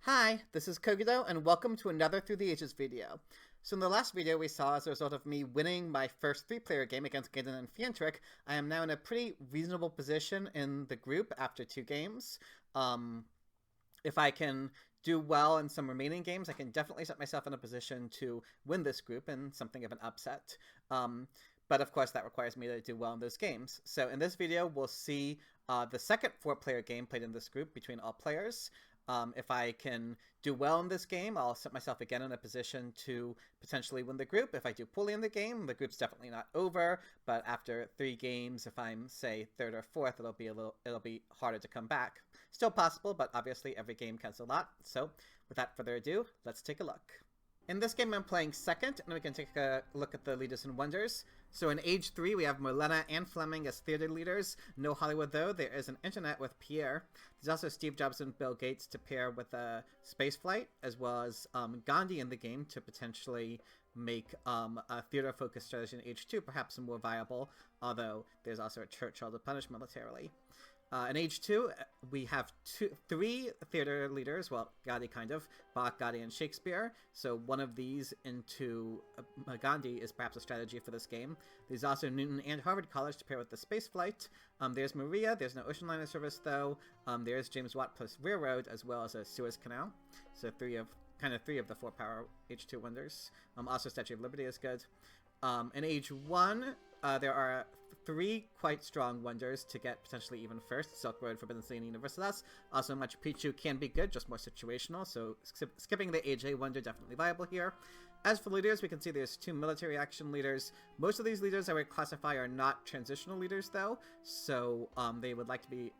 Hi, this is Kogito, and welcome to another Through the Ages video. So in the last video we saw, as a result of me winning my first 3-player game against Gaiden and Fiantric, I am now in a pretty reasonable position in the group after 2 games. If I can do well in some remaining games, I can definitely set myself in a position to win this group in something of an upset. But of course that requires me to do well in those games. So in this video we'll see the second 4-player game played in this group between all players. If I can do well in this game, I'll set myself again in a position to potentially win the group. If I do poorly in the game, the group's definitely not over, but after 3 games, if I'm, say, 3rd or 4th, it'll be harder to come back. Still possible, but obviously every game counts a lot. So without further ado, let's take a look. In this game, I'm playing second, and we can take a look at the leaders and wonders. So in Age 3, we have Molena and Fleming as theater leaders. No Hollywood, though. There is an internet with Pierre. There's also Steve Jobs and Bill Gates to pair with a spaceflight, as well as Gandhi in the game to potentially make a theater-focused strategy in Age 2 perhaps more viable, although there's also a Churchill to punish militarily. In Age 2, we have 3 theater leaders, well, Gandhi kind of, Bach, Gandhi, and Shakespeare, so one of these into Gandhi is perhaps a strategy for this game. There's also Newton and Harvard College to pair with the spaceflight. There's Maria, there's no ocean liner service though, there's James Watt plus railroad, as well as a Suez Canal, so 3 of the 4-power Age 2 wonders. Also Statue of Liberty is good. In Age 1, there are 3 quite strong wonders to get potentially even first. Silk Road, Forbidden City, and Universalis. Also, Machu Picchu can be good, just more situational, so skipping the Age A wonder definitely viable here. As for leaders, we can see there's 2 military action leaders. Most of these leaders I would classify are not transitional leaders, though, so they would like to be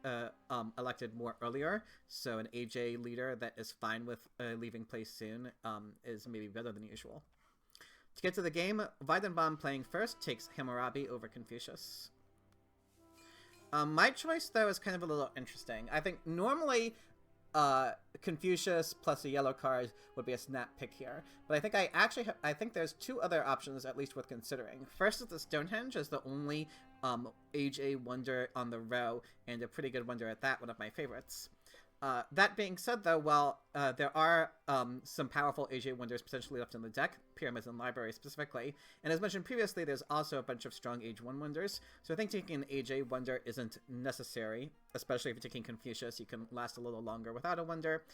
elected more earlier. So an Age A leader that is fine with leaving place soon is maybe better than usual. To get to the game, Weidenbaum playing first takes Hammurabi over Confucius. My choice, though, is kind of a little interesting. I think normally Confucius plus a yellow card would be a snap pick here, but I think I think there's 2 other options at least worth considering. First is the Stonehenge as the only Age A wonder on the row, and a pretty good wonder at that, one of my favorites. That being said, though, while there are some powerful Age A wonders potentially left in the deck, Pyramids and Library specifically, and as mentioned previously, there's also a bunch of strong Age 1 wonders, so I think taking an Age A wonder isn't necessary, especially if you're taking Confucius. You can last a little longer without a wonder.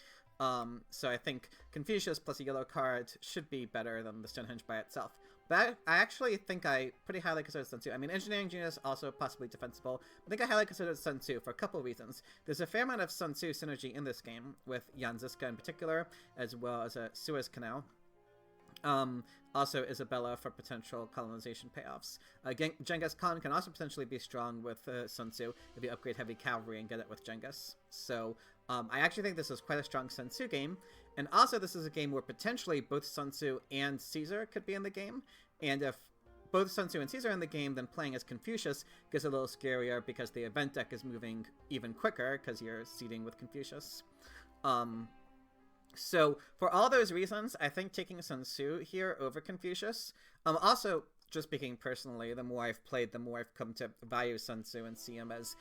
So I think Confucius plus a yellow card should be better than the Stonehenge by itself. But I actually think I pretty highly consider Sun Tzu. I mean, Engineering Genius also possibly defensible. I think I highly consider Sun Tzu for a couple of reasons. There's a fair amount of Sun Tzu synergy in this game, with Jan Žižka in particular, as well as a Suez Canal. Also Isabella for potential colonization payoffs. Genghis Khan can also potentially be strong with Sun Tzu if you upgrade heavy cavalry and get it with Genghis. So I actually think this is quite a strong Sun Tzu game, and also this is a game where potentially both Sun Tzu and Caesar could be in the game, and if both Sun Tzu and Caesar are in the game, then playing as Confucius gets a little scarier because the event deck is moving even quicker because you're seeding with Confucius. So, for all those reasons, I think taking Sun Tzu here over Confucius. Also, just speaking personally, the more I've played, the more I've come to value Sun Tzu and see him as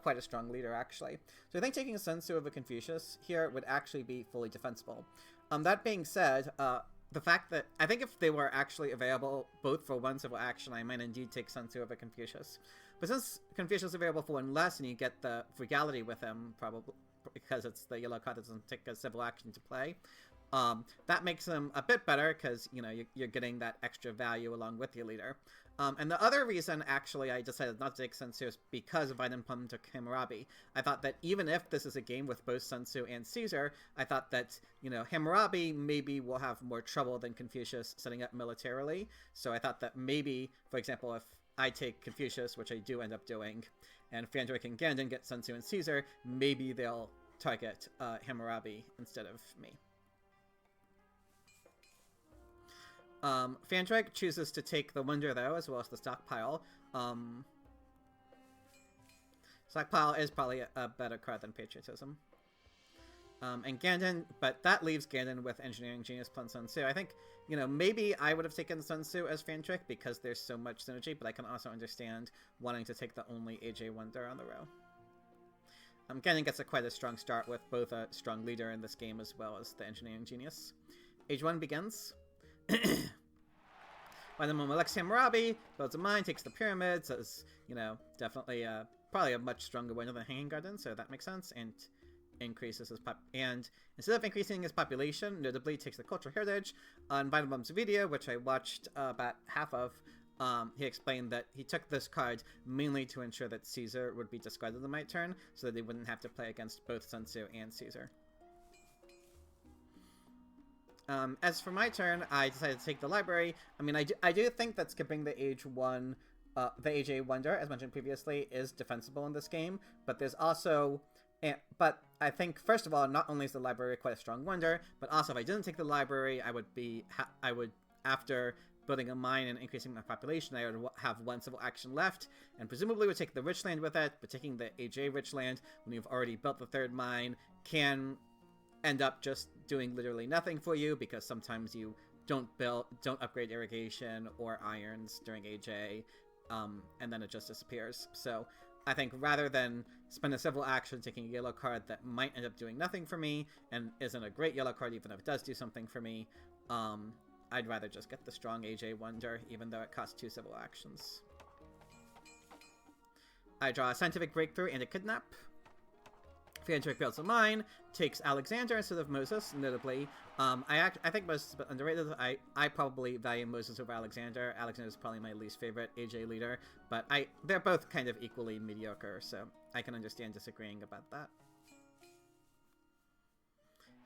quite a strong leader, actually. So I think taking Sun Tzu over Confucius here would actually be fully defensible. That being said, the fact that I think if they were actually available both for 1 civil action, I might indeed take Sun Tzu over Confucius. But since Confucius is available for 1 less, and you get the frugality with him, probably because it's the yellow card that doesn't take a civil action to play, that makes them a bit better because, you know, you're getting that extra value along with your leader. And the other reason, actually, I decided not to take Sun Tzu is because Weidenbaum took Hammurabi. I thought that even if this is a game with both Sun Tzu and Caesar, I thought that, you know, Hammurabi maybe will have more trouble than Confucius setting up militarily. So I thought that maybe, for example, if I take Confucius, which I do end up doing, and Fiantric and Gandon get Sun Tzu and Caesar, maybe they'll target Hammurabi instead of me. Fiantric chooses to take the wonder, though, as well as the stockpile. Stockpile is probably a better card than patriotism. And Gandon, but that leaves Gandon with Engineering Genius plus Sun Tzu. I think, you know, maybe I would have taken Sun Tzu as Fiantric because there's so much synergy, but I can also understand wanting to take the only AJ Wonder on the row. Ganon gets quite a strong start with both a strong leader in this game as well as the engineering genius. Age 1 begins. By the moment, Alexei Hammurabi builds a mine, takes the pyramids, as, you know, definitely probably a much stronger winner than Hanging Garden, so that makes sense, and increases his and instead of increasing his population, notably takes the cultural heritage. On Vitamum's video, which I watched about half of, he explained that he took this card mainly to ensure that Caesar would be discarded on my turn, so that they wouldn't have to play against both Sun Tzu and Caesar. As for my turn, I decided to take the library. I mean, I do think that skipping the Age 1, the Age A Wonder, as mentioned previously, is defensible in this game, but there's also... but I think, first of all, not only is the library quite a strong wonder, but also if I didn't take the library, I would, after building a mine and increasing my population, I would have one civil action left, and presumably would take the rich land with it, but taking the AJ rich land when you've already built the third mine can end up just doing literally nothing for you, because sometimes you don't upgrade irrigation or irons during AJ, and then it just disappears. So I think rather than spend a civil action taking a yellow card that might end up doing nothing for me, and isn't a great yellow card even if it does do something for me, I'd rather just get the strong AJ Wonder, even though it costs 2 civil actions. I draw a Scientific Breakthrough and a Kidnap. Fiantric builds a mine, takes Alexander instead of Moses, notably. I think Moses is a bit underrated. I probably value Moses over Alexander. Alexander is probably my least favorite AJ leader, but they're both kind of equally mediocre, so I can understand disagreeing about that.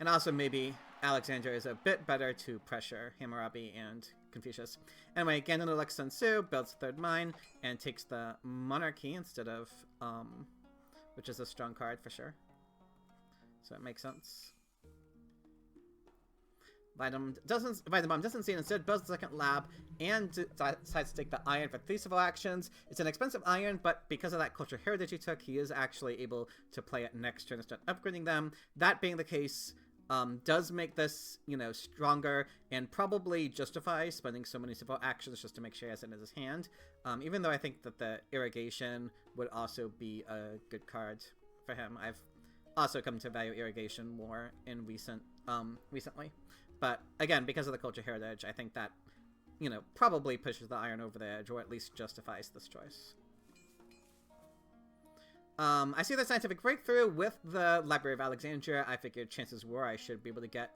And also maybe Alexander is a bit better to pressure Hammurabi and Confucius. Anyway, Ganon elects Sun Tzu, builds a third mine, and takes the Monarchy instead of, which is a strong card for sure. So it makes sense. Vitamum doesn't see it, instead builds the second lab and decides to take the iron for 3 civil actions. It's an expensive iron, but because of that cultural heritage he took, he is actually able to play it next turn instead of upgrading them. That being the case, does make this, you know, stronger, and probably justify spending so many civil actions just to make sure he has it in his hand. Even though I think that the irrigation would also be a good card for him. I've also come to value irrigation more in recently. But again, because of the culture heritage, I think that, you know, probably pushes the iron over the edge, or at least justifies this choice. I see the Scientific Breakthrough with the Library of Alexandria. I figured chances were I should be able to get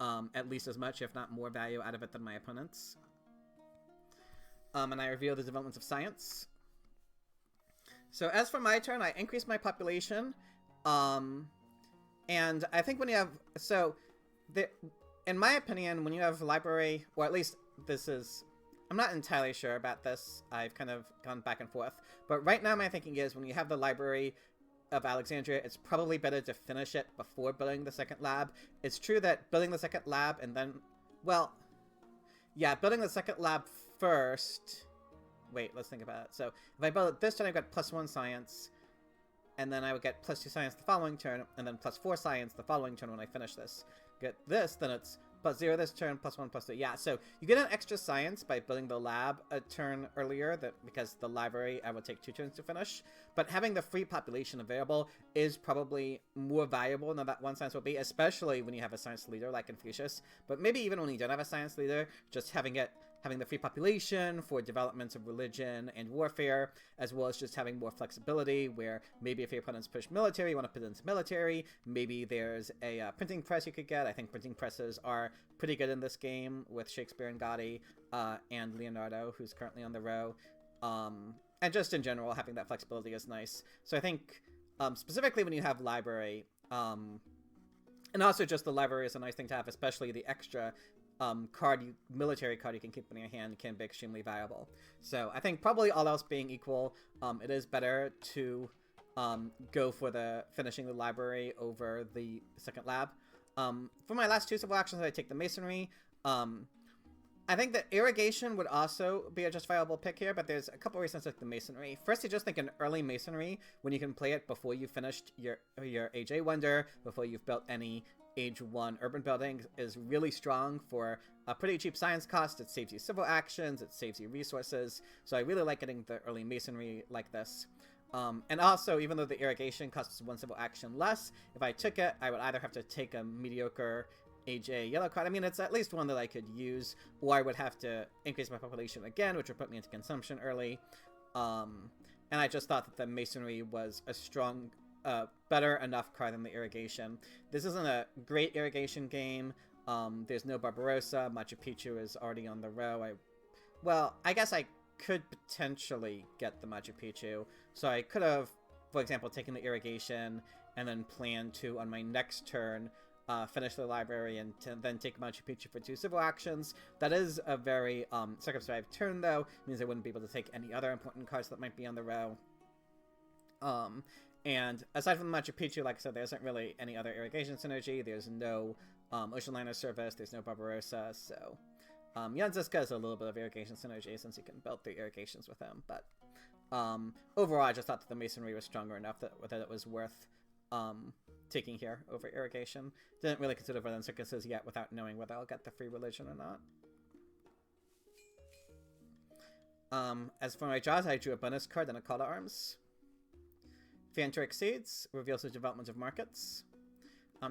at least as much, if not more, value out of it than my opponents. And I reveal the developments of science. So as for my turn, I increase my population. And I think when you have... in my opinion, when you have a library, or at least this is... I'm not entirely sure about this. I've kind of gone back and forth. But right now my thinking is when you have the Library of Alexandria, it's probably better to finish it before building the second lab. It's true that building the second lab and then... Well, yeah, building the second lab first... Wait, let's think about it. So if I build it this turn, I've got +1 science. And then I would get +2 science the following turn, and then +4 science the following turn when I finish this. Get this, then it's +0 this turn, +1, +2. Yeah, so you get an extra science by building the lab a turn earlier, because the library I would take 2 turns to finish. But having the free population available is probably more valuable than that 1 science will be, especially when you have a science leader like Confucius. But maybe even when you don't have a science leader, just having the free population for developments of religion and warfare, as well as just having more flexibility, where maybe if your opponents push military, you want to put it into military. Maybe there's a printing press you could get. I think printing presses are pretty good in this game with Shakespeare and Gotti, and Leonardo, who's currently on the row. And just in general, having that flexibility is nice. So I think, specifically when you have library, and also just the library is a nice thing to have, especially the extra military card you can keep in your hand can be extremely valuable. So I think probably all else being equal, it is better to go for the finishing the library over the second lab. For my last 2 civil actions, I take the masonry. I think that irrigation would also be a justifiable pick here, but there's a couple reasons to take the masonry. First, I just think an early masonry, when you can play it before you finished your AJ Wonder, before you've built any Age 1 urban building, is really strong for a pretty cheap science cost. It saves you civil actions, it saves you resources, so I really like getting the early masonry like this. And also, even though the irrigation costs 1 civil action less, if I took it, I would either have to take a mediocre AJ yellow card. I mean, it's at least one that I could use, or I would have to increase my population again, which would put me into consumption early. And I just thought that the masonry was a strong, better enough card than the irrigation. This isn't a great irrigation game. There's no Barbarossa. Machu Picchu is already on the row. Well, I guess I could potentially get the Machu Picchu. So I could have, for example, taken the irrigation and then planned to, on my next turn, finish the library and then take Machu Picchu for 2 civil actions. That is a very circumscribed turn, though. It means I wouldn't be able to take any other important cards that might be on the row. And aside from the Machu Picchu, like I said, there isn't really any other irrigation synergy. There's no ocean liner service. There's no Barbarossa. So Jan Ziska is a little bit of irrigation synergy since you can build 3 irrigations with him. But overall, I just thought that the masonry was stronger enough that it was worth taking here over irrigation. Didn't really consider Verdant Circuses yet without knowing whether I'll get the free religion or not. As for my draws, I drew a bonus card and a call to arms. Fantoric Seeds reveals the development of markets.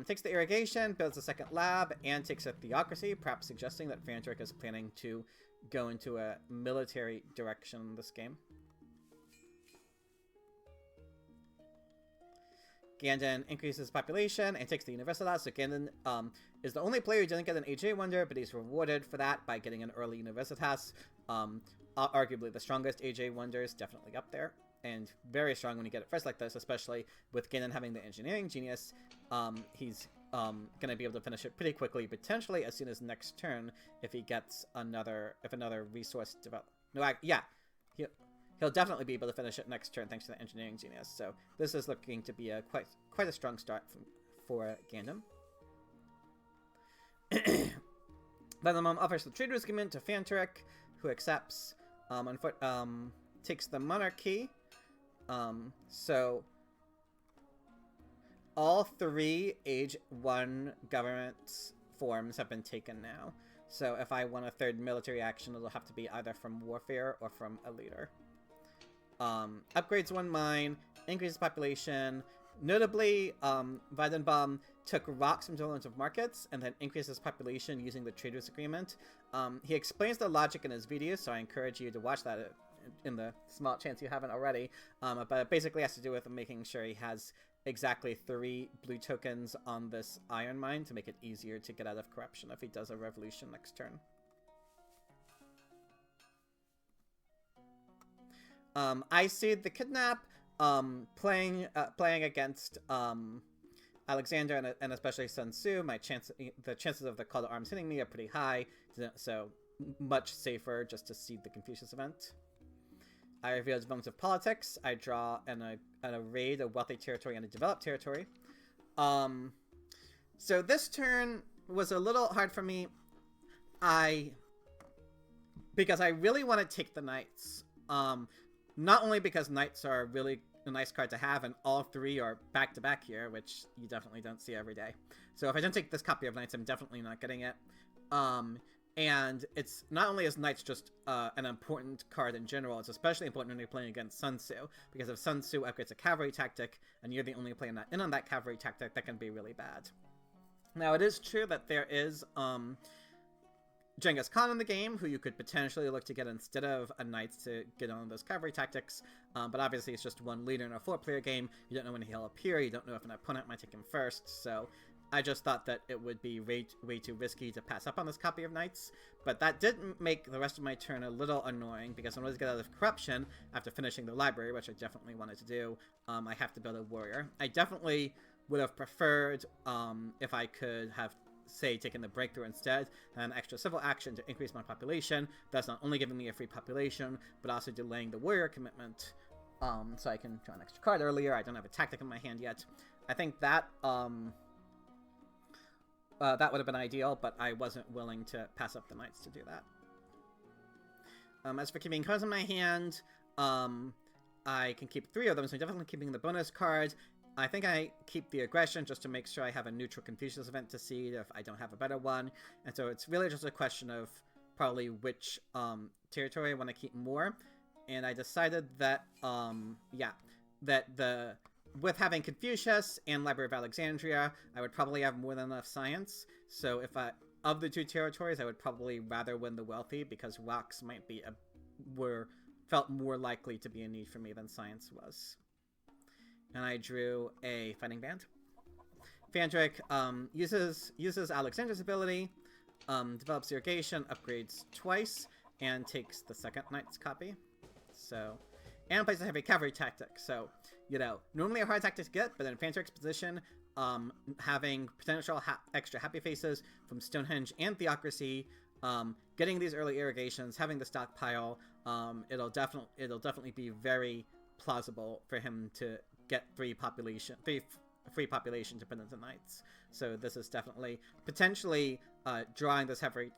Takes the irrigation, builds a second lab, and takes a theocracy, perhaps suggesting that Fantoric is planning to go into a military direction in this game. Gandon increases population and takes the Universidad, so Gandon is the only player who didn't get an AJ Wonder, but he's rewarded for that by getting an early Universitas. Arguably the strongest AJ Wonders, definitely up there, and very strong when you get it first like this, especially with Gandon having the Engineering Genius. He's going to be able to finish it pretty quickly, potentially as soon as next turn if he gets another resource develop. No, yeah. He'll definitely be able to finish it next turn thanks to the Engineering Genius. So this is looking to be a quite a strong start for Gandon. Venomum offers the Trader's Agreement to Fantoric, who accepts. Takes the Monarchy. So all 3 Age 1 government forms have been taken now. So if I want a 3rd military action, it'll have to be either from Warfare or from a leader. Upgrades 1 mine, increases population. Notably, Weidenbaum took rocks from development of markets and then increases population using the Trader's Agreement. He explains the logic in his video, so I encourage you to watch that in the small chance you haven't already. But it basically has to do with making sure he has exactly 3 blue tokens on this iron mine to make it easier to get out of corruption if he does a revolution next turn. I see the Kidnap playing against Alexander and especially Sun Tzu. The chances of the call to arms hitting me are pretty high, so much safer just to seed the Confucius event. I reveal development of politics. I draw a raid, a wealthy territory, and a developed territory. So this turn was a little hard for me. Because I really want to take the knights. Not only because knights are really a nice card to have, and all 3 are back-to-back here, which you definitely don't see every day. So if I don't take this copy of knights, I'm definitely not getting it. And it's not only is knights just an important card in general, it's especially important when you're playing against Sun Tzu, because if Sun Tzu upgrades a cavalry tactic, and you're the only player not in on that cavalry tactic, that can be really bad. Now, it is true that there is Genghis Khan in the game, who you could potentially look to get instead of a knight to get on those cavalry tactics, but obviously it's just 1 leader in a 4-player game. You don't know when he'll appear, you don't know if an opponent might take him first, so I just thought that it would be way too risky to pass up on this copy of knights, but that did make the rest of my turn a little annoying, because in order to get out of corruption, after finishing the library, which I definitely wanted to do, I have to build a warrior. I definitely would have preferred, if I could have, say, taken the breakthrough instead, and an extra civil action to increase my population. That's not only giving me a free population, but also delaying the warrior commitment, so I can draw an extra card earlier. I don't have a tactic in my hand yet. I think that that would have been ideal, but I wasn't willing to pass up the knights to do that. As for keeping cards in my hand, I can keep 3 of them, so I'm definitely keeping the bonus card. I think I keep the aggression just to make sure I have a neutral Confucius event to seed if I don't have a better one. And so it's really just a question of probably which territory I want to keep more. And I decided that, yeah, with having Confucius and Library of Alexandria, I would probably have more than enough science. So of the two territories, I would probably rather win the wealthy, because rocks might be felt more likely to be a need for me than science was. And I drew a fighting band. Fandrick uses Alexander's ability, develops irrigation, upgrades twice, and takes the second knight's copy. So, and plays a heavy cavalry tactic. So, you know, normally a hard tactic to get, but in Fandrick's position, having potential extra happy faces from Stonehenge and Theocracy, getting these early irrigations, having the stockpile, it'll definitely be very plausible for him to get free population to put into knights. So this is definitely potentially drawing this heavy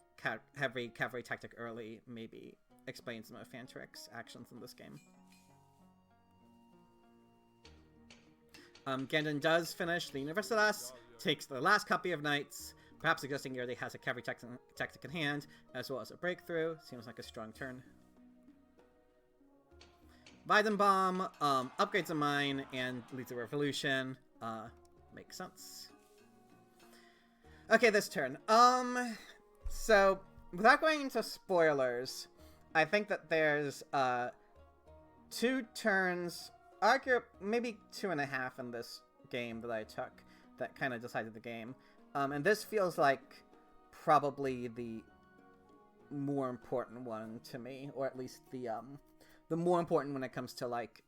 cavalry tactic early maybe explains some of Fandrick's actions in this game. Gandon does finish the Universitas, takes the last copy of knights, perhaps suggesting he already has a cavalry tactic in hand, as well as a breakthrough. Seems like a strong turn. Weidenbaum upgrades a mine and leads a revolution. Makes sense. Okay, this turn. So, without going into spoilers, I think that there's, 2 turns, maybe 2.5 in this game that I took that kind of decided the game. And this feels like probably the more important one to me, or at least the more important when it comes to, like,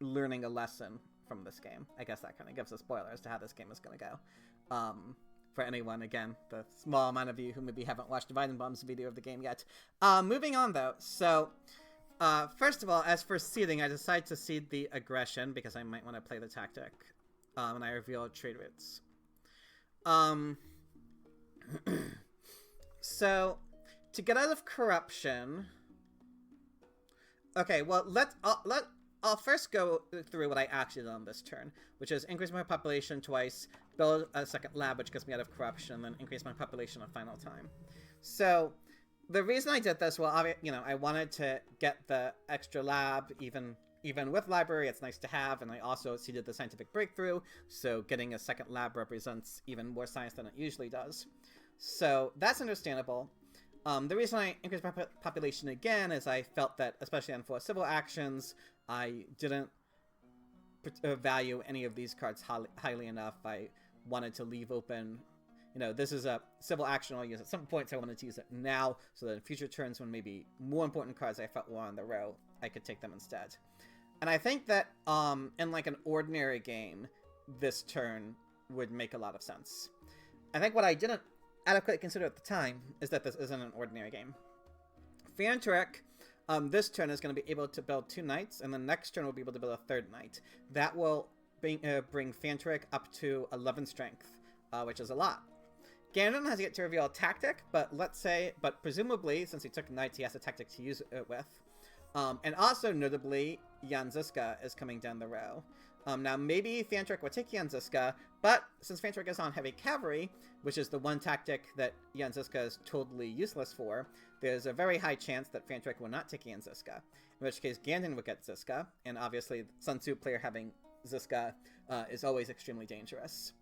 learning a lesson from this game. I guess that kind of gives a spoiler as to how this game is going to go. For anyone, again, the small amount of you who maybe haven't watched Weidenbaum's video of the game yet. Moving on, though. So, first of all, as for seeding, I decided to seed the aggression because I might want to play the tactic. And I reveal trade routes. So, to get out of corruption... Okay, well, I'll first go through what I actually did on this turn, which is increase my population twice, build a second lab, which gets me out of corruption, and then increase my population a final time. So, the reason I did this, well, I wanted to get the extra lab, even with library, it's nice to have, and I also seeded the scientific breakthrough, so getting a second lab represents even more science than it usually does. So, that's understandable. The reason I increased my population again is I felt that, especially on 4 civil actions, I didn't value any of these cards highly enough. I wanted to leave open, this is a civil action I'll use at some point, so I wanted to use it now, so that in future turns when maybe more important cards I felt were on the row, I could take them instead. And I think that, in like an ordinary game, this turn would make a lot of sense. I think what I didn't adequately consider at the time is that this isn't an ordinary game. Fandrick, this turn is going to be able to build 2 knights, and the next turn will be able to build a 3rd knight. That will bring Fandrick up to 11 strength, which is a lot. Gandon has yet to reveal a tactic, but presumably, since he took knights, he has a tactic to use it with. And also, notably, Jan Ziska is coming down the row. Now, maybe Fandrick will take Jan Ziska, but since Fandrick is on heavy cavalry, which is the one tactic that Jan Ziska is totally useless for, there's a very high chance that Fandrick will not take Jan Ziska, in which case Gandon would get Ziska, and obviously Sun Tzu player having Ziska is always extremely dangerous.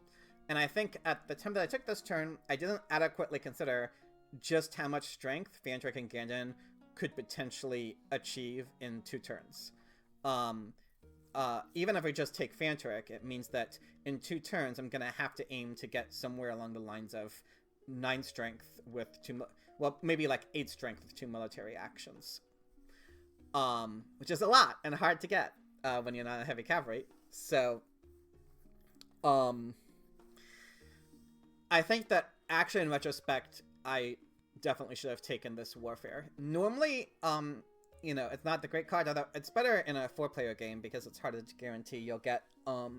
And I think at the time that I took this turn, I didn't adequately consider just how much strength Fandrick and Gandon could potentially achieve in 2 turns. Even if I just take Fandrick, it means that in 2 turns, I'm going to have to aim to get somewhere along the lines of 9 strength with 2, well, maybe like 8 strength with 2 military actions. Which is a lot and hard to get when you're not a heavy cavalry. So, I think that actually in retrospect, I definitely should have taken this warfare. Normally, it's not the great card, although it's better in a 4-player game because it's harder to guarantee you'll get a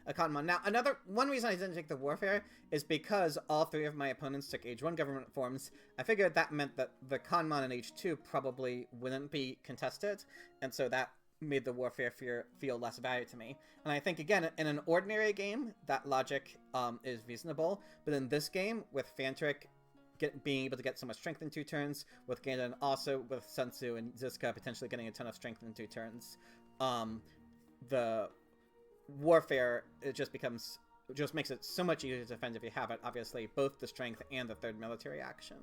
Kanmon. Now, one reason I didn't take the warfare is because all 3 of my opponents took Age 1 government forms. I figured that meant that the Kanmon in Age 2 probably wouldn't be contested, and so that made the warfare feel less value to me. And I think, again, in an ordinary game, that logic is reasonable, but in this game, with Fandrick being able to get so much strength in 2 turns, with Gandon also with Sun Tzu and Ziska potentially getting a ton of strength in 2 turns, the warfare, it just makes it so much easier to defend if you have it. Obviously, both the strength and the third military action,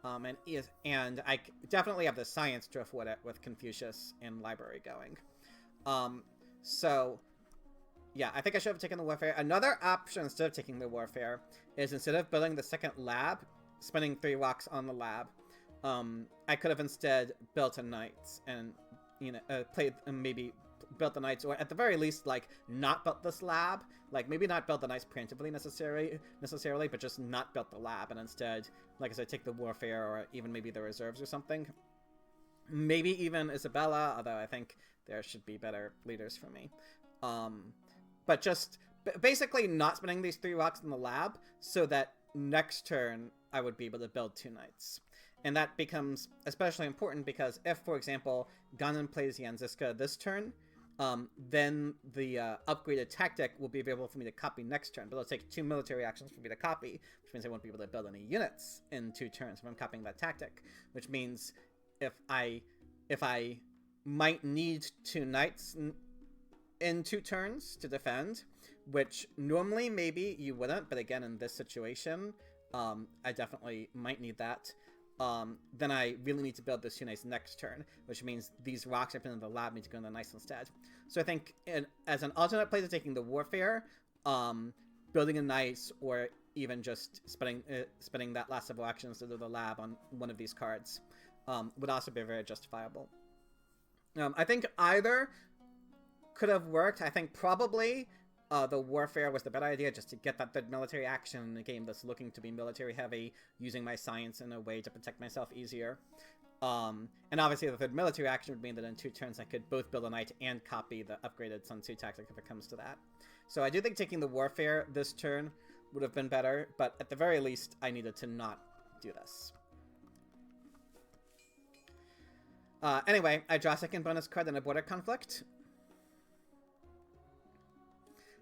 and I definitely have the science drift with it with Confucius and library going. So yeah, I think I should have taken the warfare. Another option instead of taking the warfare is, instead of building the second lab, spending 3 rocks on the lab, I could have instead built a knights and, you know, maybe built the knights, or at the very least, like, not built this lab. Like, maybe not build the knights preemptively necessarily, but just not built the lab, and instead, like I said, take the warfare, or even maybe the reserves or something. Maybe even Isabella, although I think there should be better leaders for me. But just basically not spending these 3 rocks in the lab, so that next turn I would be able to build 2 knights. And that becomes especially important because if, for example, Ganon plays Yanziska this turn, then the upgraded tactic will be available for me to copy next turn. But it'll take 2 military actions for me to copy, which means I won't be able to build any units in 2 turns if I'm copying that tactic. Which means if I might need 2 knights in 2 turns to defend, which normally maybe you wouldn't, but again in this situation, I definitely might need that. Then I really need to build those 2 knights next turn, which means these rocks I put in the lab need to go in the knights instead. So I think as an alternate play to taking the warfare, building a knights, or even just spending that last several actions to do the lab on one of these cards, would also be very justifiable. I think either could have worked. I think probably the warfare was the better idea, just to get that third military action in a game that's looking to be military heavy, using my science in a way to protect myself easier. And obviously the third military action would mean that in 2 turns I could both build a knight and copy the upgraded Sun Tzu tactic if it comes to that. So I do think taking the warfare this turn would have been better, but at the very least I needed to not do this. Anyway, I draw a second bonus card in a border conflict.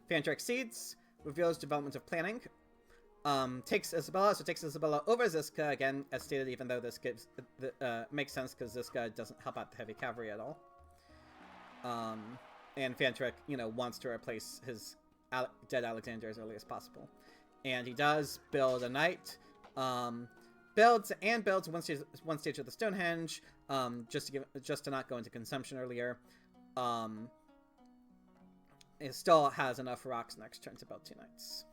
Fantra exceeds, reveals development of planning, takes Isabella, so takes Isabella over Ziska, again, as stated, even though this gives, makes sense because Ziska doesn't help out the heavy cavalry at all. And Fantric, you know, wants to replace his dead Alexander as early as possible. And he does build a knight, builds one stage of the Stonehenge, just to not go into consumption earlier. It still has enough rocks next turn to build 2 knights.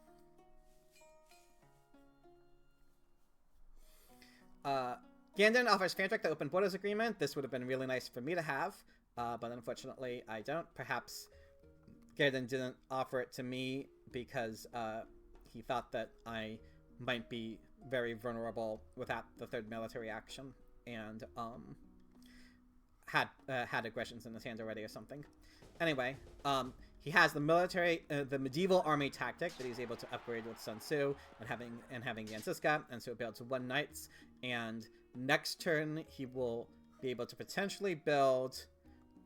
Gandon offers Fantric the Open Borders Agreement. This would have been really nice for me to have, but unfortunately I don't. Perhaps Gandon didn't offer it to me because he thought that I might be very vulnerable without the third military action, and had aggressions in his hand already or something. Anyway, he has the medieval army tactic that he's able to upgrade with Sun Tzu and having Yanziska, and so it builds 1 knights. And next turn he will be able to potentially build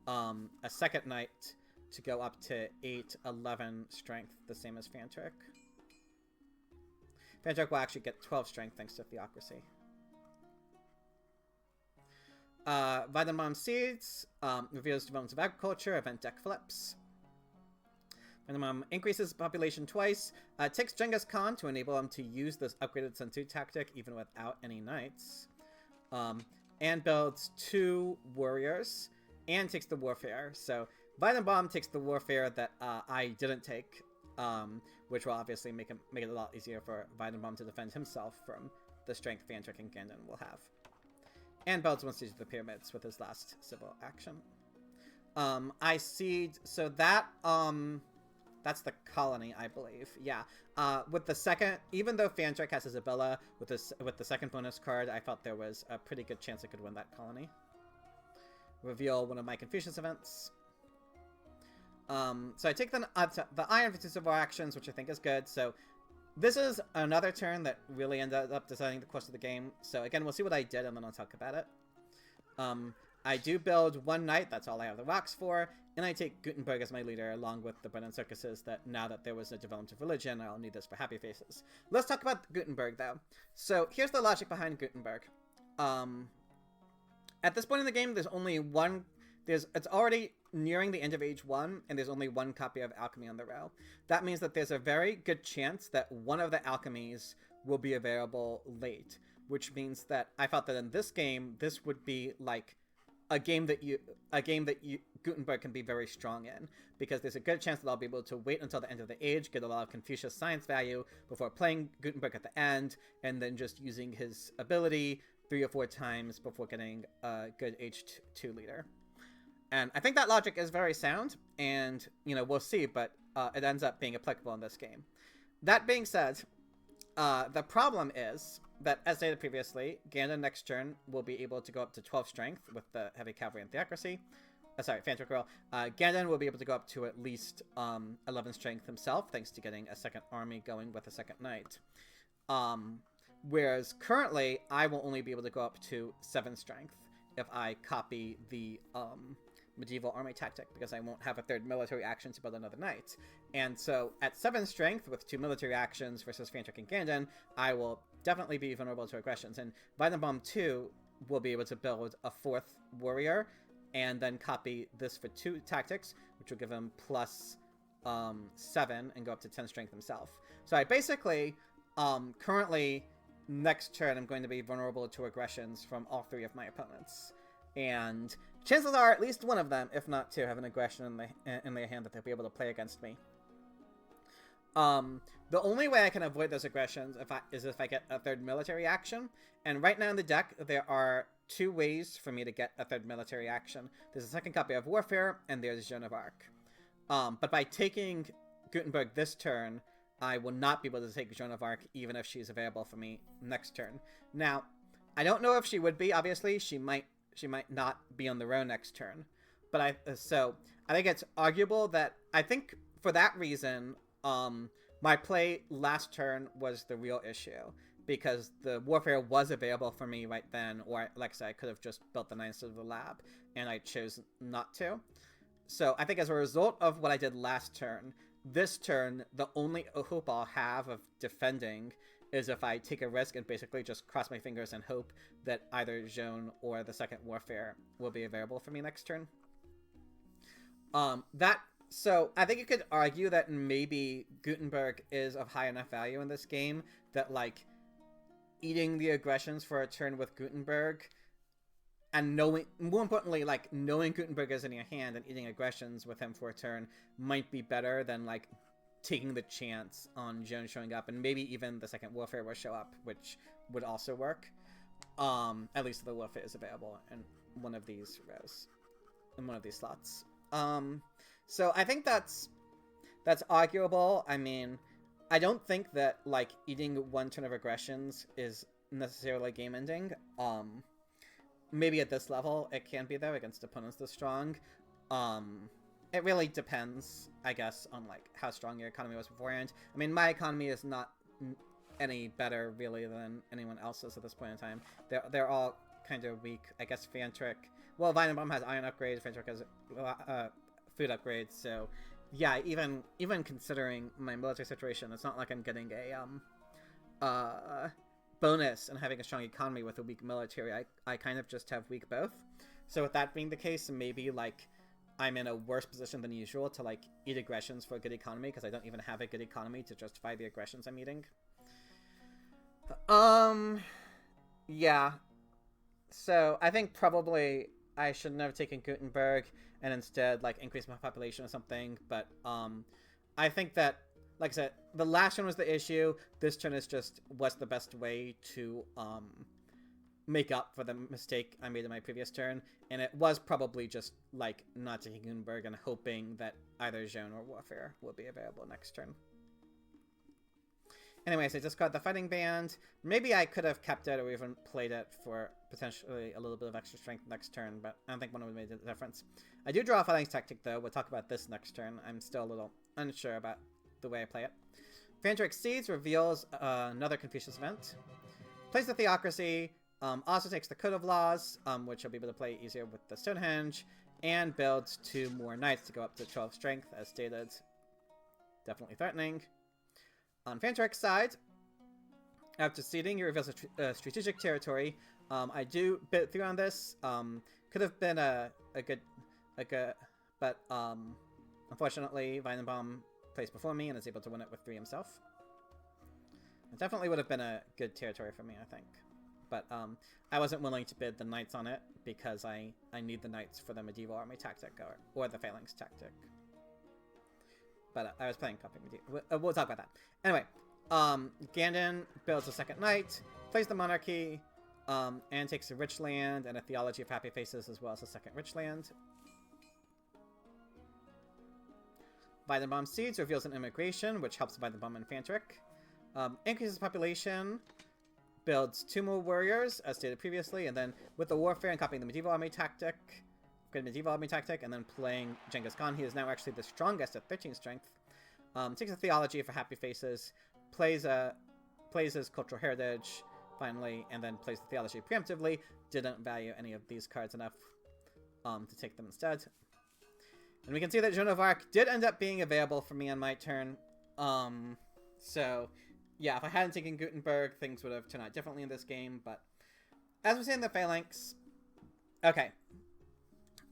a second knight to go up to 8-11 strength, the same as Fantric. Fantric will actually get 12 strength thanks to Theocracy. Vitamin Seeds reveals development of agriculture, event deck flips. Vitamin increases population twice, takes Genghis Khan to enable him to use this upgraded Sun Tzu tactic even without any knights, and builds 2 warriors, and takes the warfare. So Vitamin Bomb takes the warfare that I didn't take, which will obviously make it a lot easier for Vitamin Bomb to defend himself from the strength Fantric and Gandon will have. And builds 1 stage of the pyramids with his last civil action. I seed, so that, that's the colony, I believe. Yeah. With the second, even though Fantric has Isabella with the second bonus card, I felt there was a pretty good chance I could win that colony. Reveal one of my Confucius events. So I take the Iron for 2 civil actions, which I think is good. So this is another turn that really ended up deciding the course of the game. So again, we'll see what I did and then I'll talk about it. I do build 1 knight, that's all I have the rocks for, and I take Gutenberg as my leader along with the Brennan Circuses that now that there was a development of religion, I'll need this for Happy Faces. Let's talk about Gutenberg though. So here's the logic behind Gutenberg. At this point in the game, there's it's already nearing the end of Age 1, and there's only one copy of Alchemy on the row. That means that there's a very good chance that one of the alchemies will be available late, which means that I felt that in this game, this would be like a game that Gutenberg can be very strong in, because there's a good chance that I'll be able to wait until the end of the age, get a lot of Confucius science value before playing Gutenberg at the end, and then just using his ability 3 or 4 times before getting a good H2 leader. And I think that logic is very sound, and, you know, we'll see, but it ends up being applicable in this game. That being said, the problem is that, as stated previously, Gandon next turn will be able to go up to 12 strength with the Heavy Cavalry and Theocracy. Fantric Roll. Gandon will be able to go up to at least 11 strength himself, thanks to getting a second army going with a second knight. Whereas currently, I will only be able to go up to 7 strength if I copy the medieval army tactic, because I won't have a 3rd military action to build another knight. And so at 7 strength with 2 military actions versus Fantric and Gandon, I will definitely be vulnerable to aggressions. And Weidenbaum 2 will be able to build a 4th warrior and then copy this for 2 tactics, which will give him plus 7 and go up to 10 strength himself. So I basically, currently, next turn, I'm going to be vulnerable to aggressions from all 3 of my opponents. And chances are at least one of them, if not 2, have an aggression in their hand that they'll be able to play against me. The only way I can avoid those aggressions is if I get a 3rd military action. And right now in the deck, there are 2 ways for me to get a 3rd military action. There's a second copy of Warfare, and there's Joan of Arc. But by taking Gutenberg this turn, I will not be able to take Joan of Arc, even if she's available for me next turn. Now, I don't know if she would be. Obviously, she might not be on the row next turn. But I think it's arguable that, I think for that reason, my play last turn was the real issue, because the Warfare was available for me right then, or like I said, I could have just built the Knights of the Lab, and I chose not to. So I think as a result of what I did last turn, this turn, the only hope I'll have of defending is if I take a risk and basically just cross my fingers and hope that either Joan or the second Warfare will be available for me next turn. So I think you could argue that maybe Gutenberg is of high enough value in this game that, like, eating the aggressions for a turn with Gutenberg and knowing, more importantly, like, knowing Gutenberg is in your hand and eating aggressions with him for a turn might be better than, like, taking the chance on Joan showing up, and maybe even the second Warfare will show up, which would also work. At least the Warfare is available in one of these rows, in one of these slots. So I think that's arguable. I mean, I don't think that, like, eating 1 turn of aggressions is necessarily game ending. Maybe at this level it can be, though, against opponents this strong. It really depends, I guess, on, like, how strong your economy was beforehand. I mean, my economy is not any better, really, than anyone else's at this point in time. They're all kind of weak. I guess Fantric... Well, Weidenbaum has iron upgrades, Fantric has food upgrades, so... Yeah, even considering my military situation, it's not like I'm getting a bonus and having a strong economy with a weak military. I kind of just have weak both. So with that being the case, maybe, like, I'm in a worse position than usual to, like, eat aggressions for a good economy, because I don't even have a good economy to justify the aggressions I'm eating. Yeah. So I think probably I shouldn't have taken Gutenberg and instead, like, increase my population or something. But I think that, like I said, the last turn was the issue. This turn is just what's the best way to make up for the mistake I made in my previous turn. And it was probably just, like, not taking Gutenberg and hoping that either Joan or Warfare will be available next turn. Anyways, I just got the Fighting Band. Maybe I could have kept it or even played it for potentially a little bit of extra strength next turn, but I don't think one would have made a difference. I do draw a Fighting Tactic, though. We'll talk about this next turn. I'm still a little unsure about the way I play it. Fantric Seeds reveals another Confucius event. Plays the Theocracy, also takes the Code of Laws, which I'll be able to play easier with the Stonehenge, and builds 2 more Knights to go up to 12 strength, as stated. Definitely threatening. On Fantric's side, after seeding, it reveals a strategic territory. I do bit through on this. Could have been a good... unfortunately, Weidenbaum plays before me and is able to win it with 3 himself. It definitely would have been a good territory for me, I think. But I wasn't willing to bid the knights on it because I need the knights for the medieval army tactic or the phalanx tactic. But I was playing copy medieval. We'll talk about that. Anyway, Gandon builds a second knight, plays the monarchy, and takes a rich land and a theology of happy faces as well as a second rich land. Weidenbaum Siege reveals an immigration, which helps Weidenbaum and Fantrick. Increases population, builds 2 more warriors, as stated previously, and then with the warfare and copying the medieval army tactic, and then playing Genghis Khan, he is now actually the strongest at 13 strength. Takes a theology for happy faces, plays his cultural heritage, finally, and then plays the theology preemptively. Didn't value any of these cards enough to take them instead. And we can see that Joan of Arc did end up being available for me on my turn. So, yeah, if I hadn't taken Gutenberg, things would have turned out differently in this game. But as we're seeing the phalanx, okay,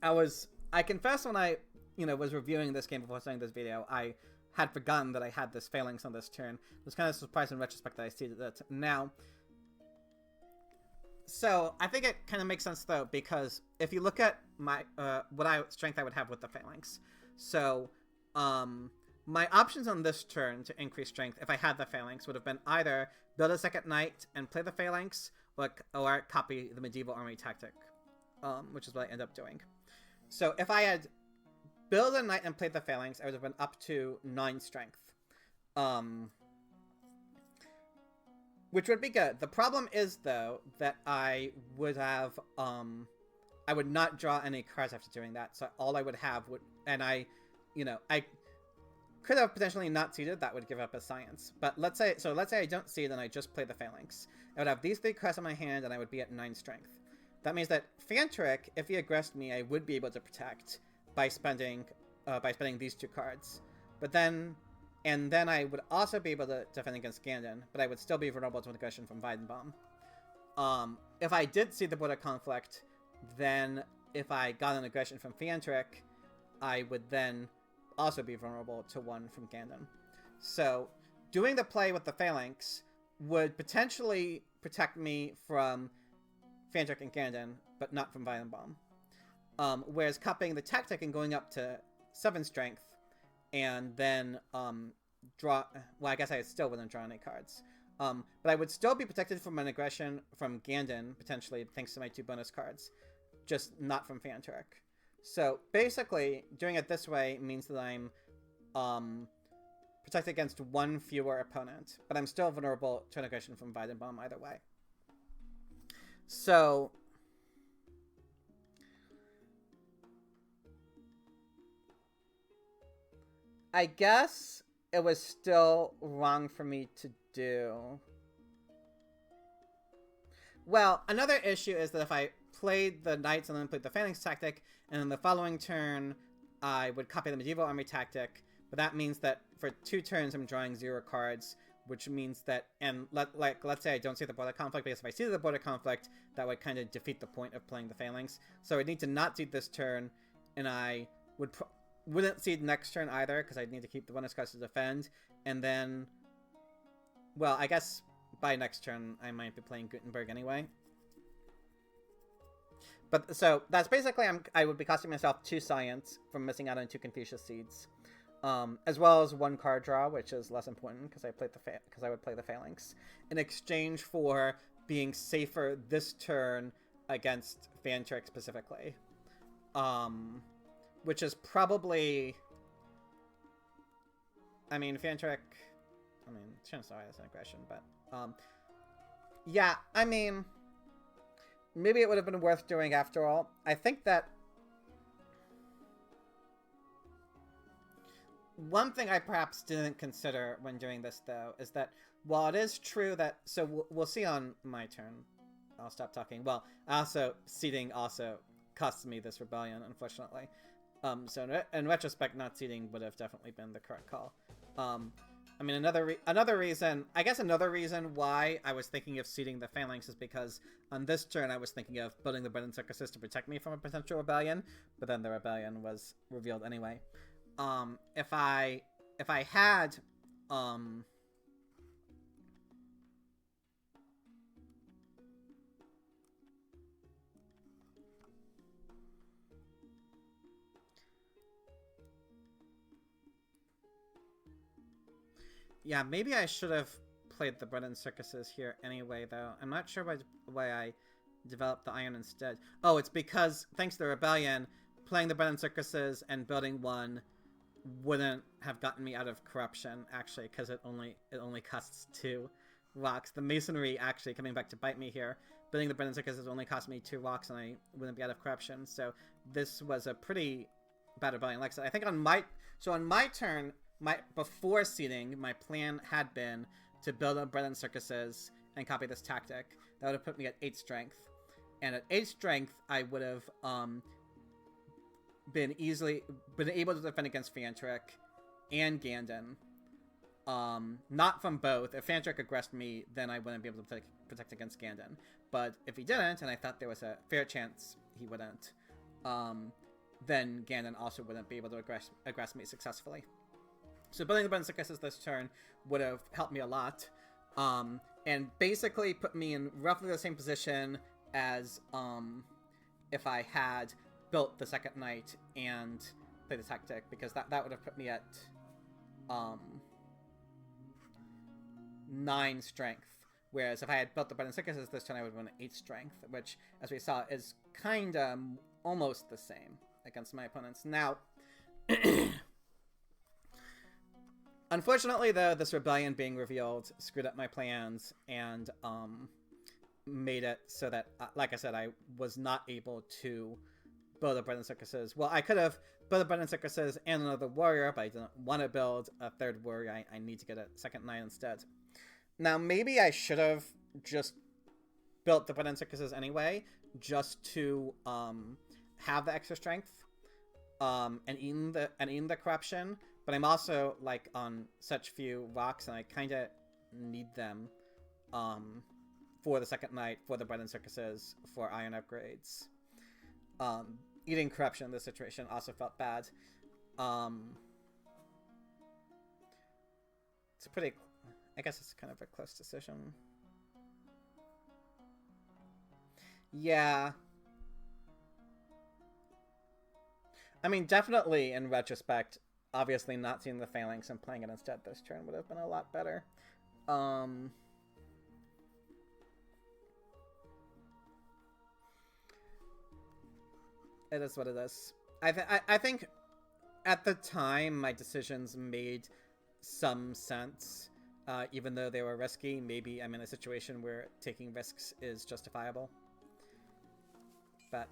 I confess when I, was reviewing this game before starting this video, I had forgotten that I had this phalanx on this turn. I was kind of surprised in retrospect that I see that now. So I think it kind of makes sense though, because if you look at my strength I would have with the phalanx, so my options on this turn to increase strength, if I had the phalanx, would have been either build a second knight and play the phalanx, or copy the medieval army tactic, which is what I end up doing. So if I had built a knight and played the phalanx, I would have been up to 9 strength. Which would be good. The problem is, though, that I would have, I would not draw any cards after doing that. So all I would have would, and I could have potentially not seeded. That would give up a science. But let's say I don't seed and I just play the phalanx. I would have these 3 cards in my hand and I would be at 9 strength. That means that Fantrick, if he aggressed me, I would be able to protect by spending these 2 cards. But then, and then I would also be able to defend against Gandon, but I would still be vulnerable to an aggression from Weidenbaum. If I did see the border conflict, then if I got an aggression from Fantrick, I would then also be vulnerable to one from Gandon. So doing the play with the phalanx would potentially protect me from Fantrick and Gandon, but not from Weidenbaum. Whereas copying the tactic and going up to 7 strength, and then draw... Well, I guess I still wouldn't draw any cards. But I would still be protected from an aggression from Gandon, potentially, thanks to my 2 bonus cards. Just not from Fantrick. So, basically, doing it this way means that I'm protected against 1 fewer opponent. But I'm still vulnerable to an aggression from Weidenbaum either way. So... I guess it was still wrong for me to do. Well, another issue is that if I played the knights and then played the phalanx tactic, and then the following turn I would copy the medieval army tactic, but that means that for 2 turns I'm drawing 0 cards, which means that, and let's say I don't see the border conflict, because if I see the border conflict, that would kind of defeat the point of playing the phalanx. So I'd need to not seed this turn, and I wouldn't seed next turn either, because I'd need to keep the bonus cards to defend. And then, well, I guess by next turn I might be playing Gutenberg anyway. But so that's basically I would be costing myself 2 science from missing out on 2 Confucius seeds, as well as 1 card draw, which is less important because I would play the phalanx in exchange for being safer this turn against Fantrick specifically. Which is probably... I mean, Fantrick... I mean, chances are that's an aggression, but... yeah, I mean... Maybe it would have been worth doing after all. I think that... One thing I perhaps didn't consider when doing this, though, is that while it is true that... So we'll see on my turn. I'll stop talking. Well, also, seeding also costs me this rebellion, unfortunately. So in retrospect, not seeding would have definitely been the correct call. I mean, I guess another reason why I was thinking of seeding the phalanx is because on this turn I was thinking of building the bread and circuses to protect me from a potential rebellion, but then the rebellion was revealed anyway. If I had, yeah, maybe I should have played the bread and circuses here anyway, though. I'm not sure why I developed the iron instead. Oh, it's because, thanks to the rebellion, playing the bread and circuses and building one wouldn't have gotten me out of corruption, actually, because it only costs 2 rocks. The masonry actually coming back to bite me here. Building the bread and circuses only cost me 2 rocks, and I wouldn't be out of corruption. So this was a pretty bad rebellion. Like I said, I think on my turn, before seeding, my plan had been to build up bread and circuses and copy this tactic. That would have put me at 8 strength. And at 8 strength, I would have been able to defend against Fantric and Gandon. Not from both. If Fantric aggressed me, then I wouldn't be able to protect against Gandon. But if he didn't, and I thought there was a fair chance he wouldn't, then Gandon also wouldn't be able to aggress me successfully. So building the bread and circuses this turn would have helped me a lot, and basically put me in roughly the same position as if I had built the second knight and played the tactic, because that would have put me at 9 strength. Whereas if I had built the bread and circuses this turn, I would have been 8 strength, which, as we saw, is kind of almost the same against my opponents. Now, unfortunately, though, this rebellion being revealed screwed up my plans and made it so that, like I said, I was not able to build the bread and circuses. Well, I could have built the bread and circuses and another warrior, but I didn't want to build a 3rd warrior. I need to get a 2nd knight instead. Now, maybe I should have just built the bread and circuses anyway, just to have the extra strength and eaten the corruption. But I'm also like on such few rocks, and I kind of need them for the 2nd knight, for the bread and circuses, for iron upgrades. Eating corruption in this situation also felt bad. It's a pretty, I guess it's kind of a close decision. Yeah. I mean, definitely in retrospect, obviously not seeing the phalanx and playing it instead this turn would have been a lot better. It is what it is. I think at the time my decisions made some sense, even though they were risky. Maybe I'm in a situation where taking risks is justifiable. But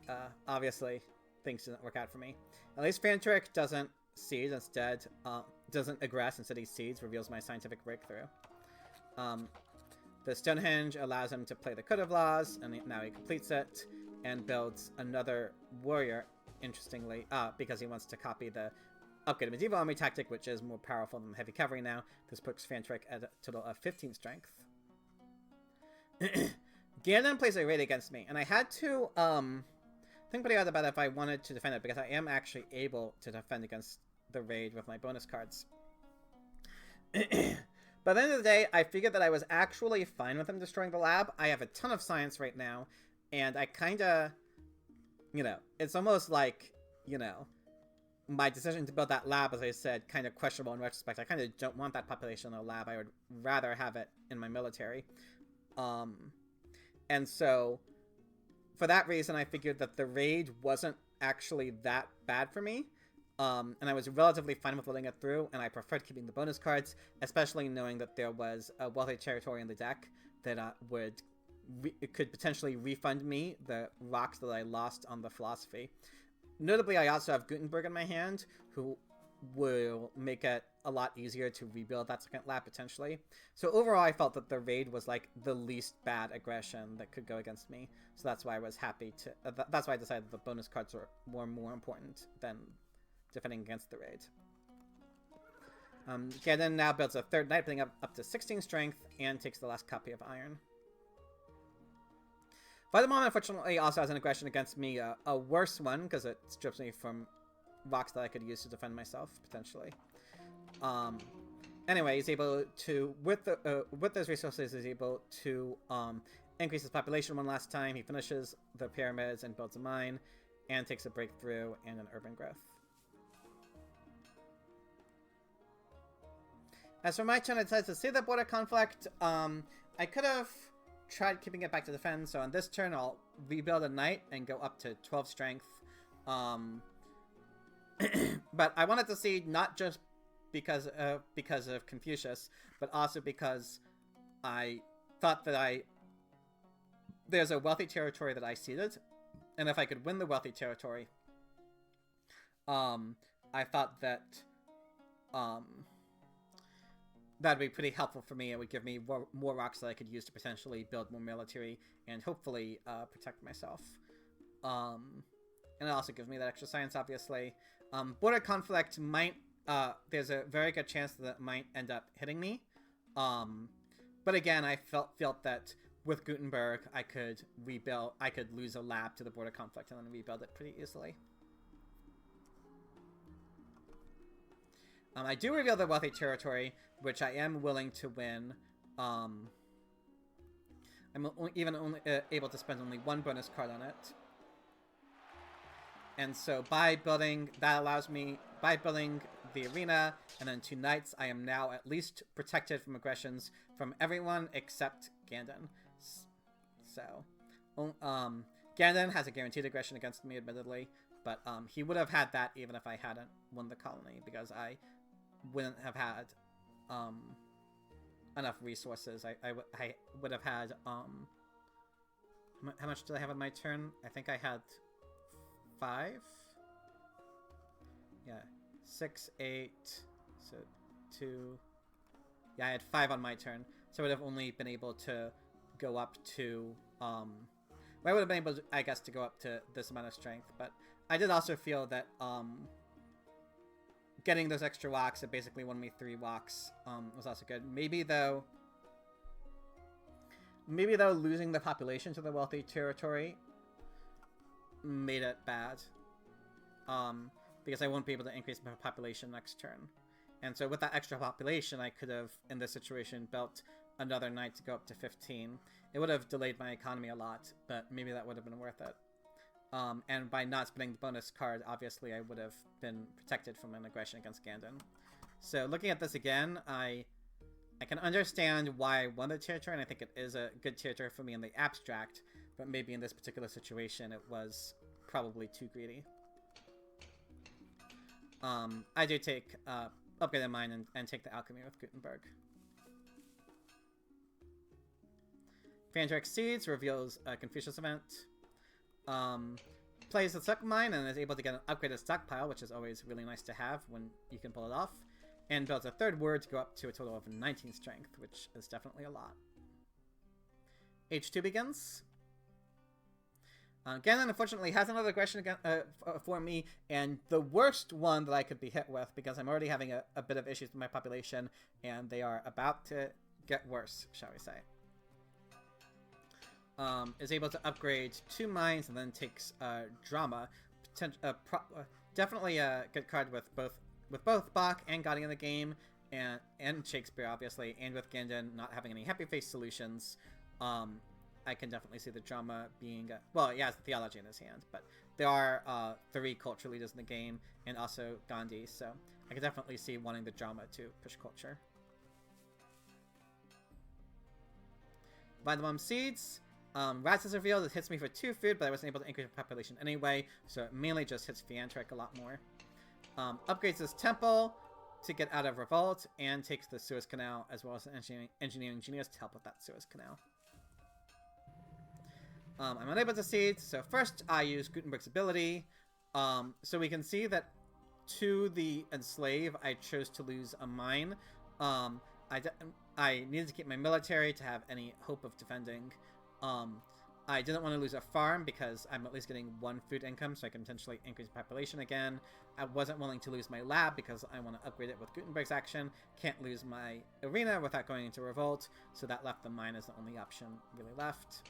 obviously things didn't work out for me. At least Fantric doesn't seed, instead doesn't aggress, instead he seeds, reveals my scientific breakthrough. The Stonehenge allows him to play the Code of Laws, and now he completes it and builds another warrior, interestingly, because he wants to copy the upgraded medieval army tactic, which is more powerful than heavy cavalry now. This puts Fantric at a total of 15 strength. Gandon plays a raid against me, and I had to think pretty hard about if I wanted to defend it, because I am actually able to defend against the raid with my bonus cards. But at the end of the day, I figured that I was actually fine with him destroying the lab. I have a ton of science right now, and I kind of, you know, it's almost like, you know, my decision to build that lab, as I said, kind of questionable in retrospect. I kind of don't want that population in the lab. I would rather have it in my military. And so, for that reason, I figured that the raid wasn't actually that bad for me. And I was relatively fine with letting it through, and I preferred keeping the bonus cards, especially knowing that there was a wealthy territory in the deck that could potentially refund me the rocks that I lost on the philosophy. Notably, I also have Gutenberg in my hand, who will make it a lot easier to rebuild that 2nd lab potentially. So overall, I felt that the raid was like the least bad aggression that could go against me. So that's why I was happy to. That's why I decided the bonus cards were more important than defending against the raid. Ganon now builds a third knight, putting up to 16 strength, and takes the last copy of iron. RESIBUDAMA, unfortunately, also has an aggression against me, a worse one, because it strips me from rocks that I could use to defend myself, potentially. Anyway, he's able to, with those resources, he's able to increase his population one last time. He finishes the pyramids and builds a mine, and takes a breakthrough and an urban growth. As for my turn, I decided to see the border conflict. I could have tried keeping it back to defend, so on this turn I'll rebuild a knight and go up to 12 strength. But I wanted to see not just because of Confucius, but also because I thought that there's a wealthy territory that I ceded, and if I could win the wealthy territory, I thought that that'd be pretty helpful for me. It would give me more rocks that I could use to potentially build more military and hopefully protect myself. And it also gives me that extra science, obviously. Border conflict might, there's a very good chance that it might end up hitting me. But again, I felt that with Gutenberg, I could lose a lab to the border conflict and then rebuild it pretty easily. I do reveal the wealthy territory, which I am willing to win. I'm even only able to spend only one bonus card on it. And so by building the arena and then 2 knights, I am now at least protected from aggressions from everyone except Gandon. So, Gandon has a guaranteed aggression against me, admittedly, but he would have had that even if I hadn't won the colony, because I wouldn't have had enough resources. I would have had how much did I have on my turn? I think I had 5. Yeah, 6, 8, so 2. Yeah, I had 5 on my turn, so I would have only been able to go up to well, I would have been able to, I guess, to go up to this amount of strength, but I did also feel that getting those extra walks, it basically won me 3 walks, was also good. Maybe though losing the population to the wealthy territory made it bad, because I won't be able to increase my population next turn. And so with that extra population, I could have, in this situation, built another knight to go up to 15. It would have delayed my economy a lot, but maybe that would have been worth it. And by not spending the bonus card, obviously I would have been protected from an aggression against Gandon. So looking at this again, I can understand why I won the territory, and I think it is a good territory for me in the abstract, but maybe in this particular situation it was probably too greedy. I do take Upgraded Mine and take the Alchemy with Gutenberg. Phanteric Seeds reveals a Confucius event. Plays the second mine and is able to get an upgraded stockpile, which is always really nice to have when you can pull it off. And builds a third word to go up to a total of 19 strength, which is definitely a lot. H2 begins. Ganon, unfortunately, has another aggression again, for me, and the worst one that I could be hit with, because I'm already having a bit of issues with my population, and they are about to get worse, shall we say. Is able to upgrade 2 mines and then takes Drama. Definitely a good card with both Bach and Gotti in the game, and Shakespeare, obviously, and with Gandon not having any happy face solutions. I can definitely see the Drama being... well, he has theology in his hand, but there are 3 culture leaders in the game, and also Gandhi, so I can definitely see wanting the Drama to push culture. Vitamin Seeds. Rats is revealed. It hits me for 2 food, but I wasn't able to increase the population anyway, so it mainly just hits Phanteric a lot more. Upgrades his temple to get out of revolt, and takes the Suez Canal, as well as an engineering genius to help with that Suez Canal. I'm unable to seed, so first I use Gutenberg's ability. So we can see that to the Enslave, I chose to lose a mine. I needed to keep my military to have any hope of defending. I didn't want to lose a farm because I'm at least getting 1 food income, so I can potentially increase population again. I wasn't willing to lose my lab because I want to upgrade it with Gutenberg's action. Can't lose my arena without going into revolt, so that left the mine as the only option really left.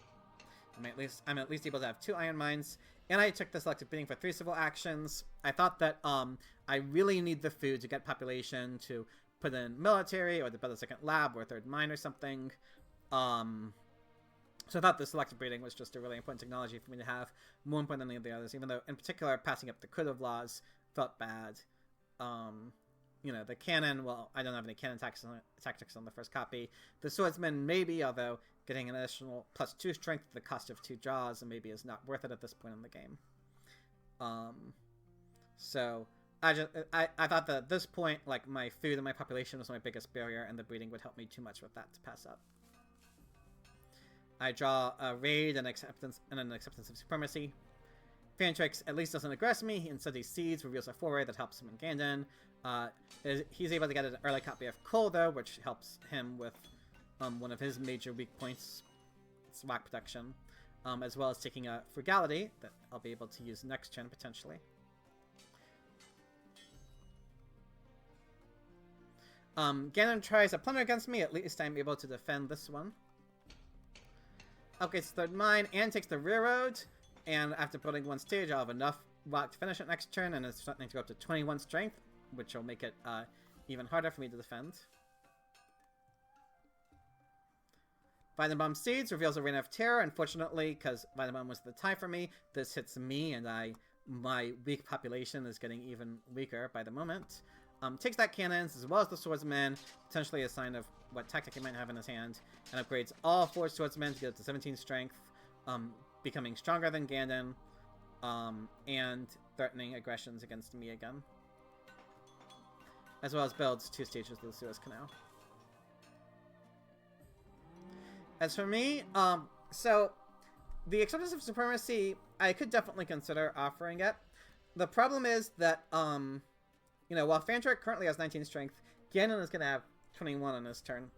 I'm at least able to have 2 iron mines, and I took the selective bidding for 3 civil actions. I thought that I really need the food to get population to put in military or to build a 2nd lab or a 3rd mine or something. So I thought the selective breeding was just a really important technology for me to have, more important than any of the others, even though, in particular, passing up the could-have laws felt bad. You know, the cannon, well, I don't have any cannon tactics on the first copy. The swordsman, maybe, although getting an additional +2 strength at the cost of 2 draws and maybe is not worth it at this point in the game. So I thought that at this point, like, my food and my population was my biggest barrier, and the breeding would help me too much with that to pass up. I draw a raid and an acceptance of supremacy. Fantrix at least doesn't aggress me. Instead, he seeds, reveals a foray that helps him in Gandon. He's able to get an early copy of Cole, though, which helps him with one of his major weak points, it's rock protection, as well as taking a frugality that I'll be able to use next turn, potentially. Gandon tries a plunder against me. At least I'm able to defend this one. Upgrades the 3rd mine and takes the railroad. And after building 1 stage, I'll have enough rock to finish it next turn, and it's starting to go up to 21 strength, which will make it even harder for me to defend. Vitamin Seeds reveals a Reign of Terror. Unfortunately, because Vitamin was the tie for me, this hits me, and my weak population is getting even weaker by the moment. Takes that cannons as well as the swordsman, potentially a sign of what tactic he might have in his hand, and upgrades all 4 swordsmen to get up to 17 strength, becoming stronger than Gandon, and threatening aggressions against me again. As well as builds 2 stages of the Suez Canal. As for me, so the Acceptance of Supremacy, I could definitely consider offering it. The problem is that, you know, while Fantric currently has 19 strength, Gandon is going to have 21 on his turn.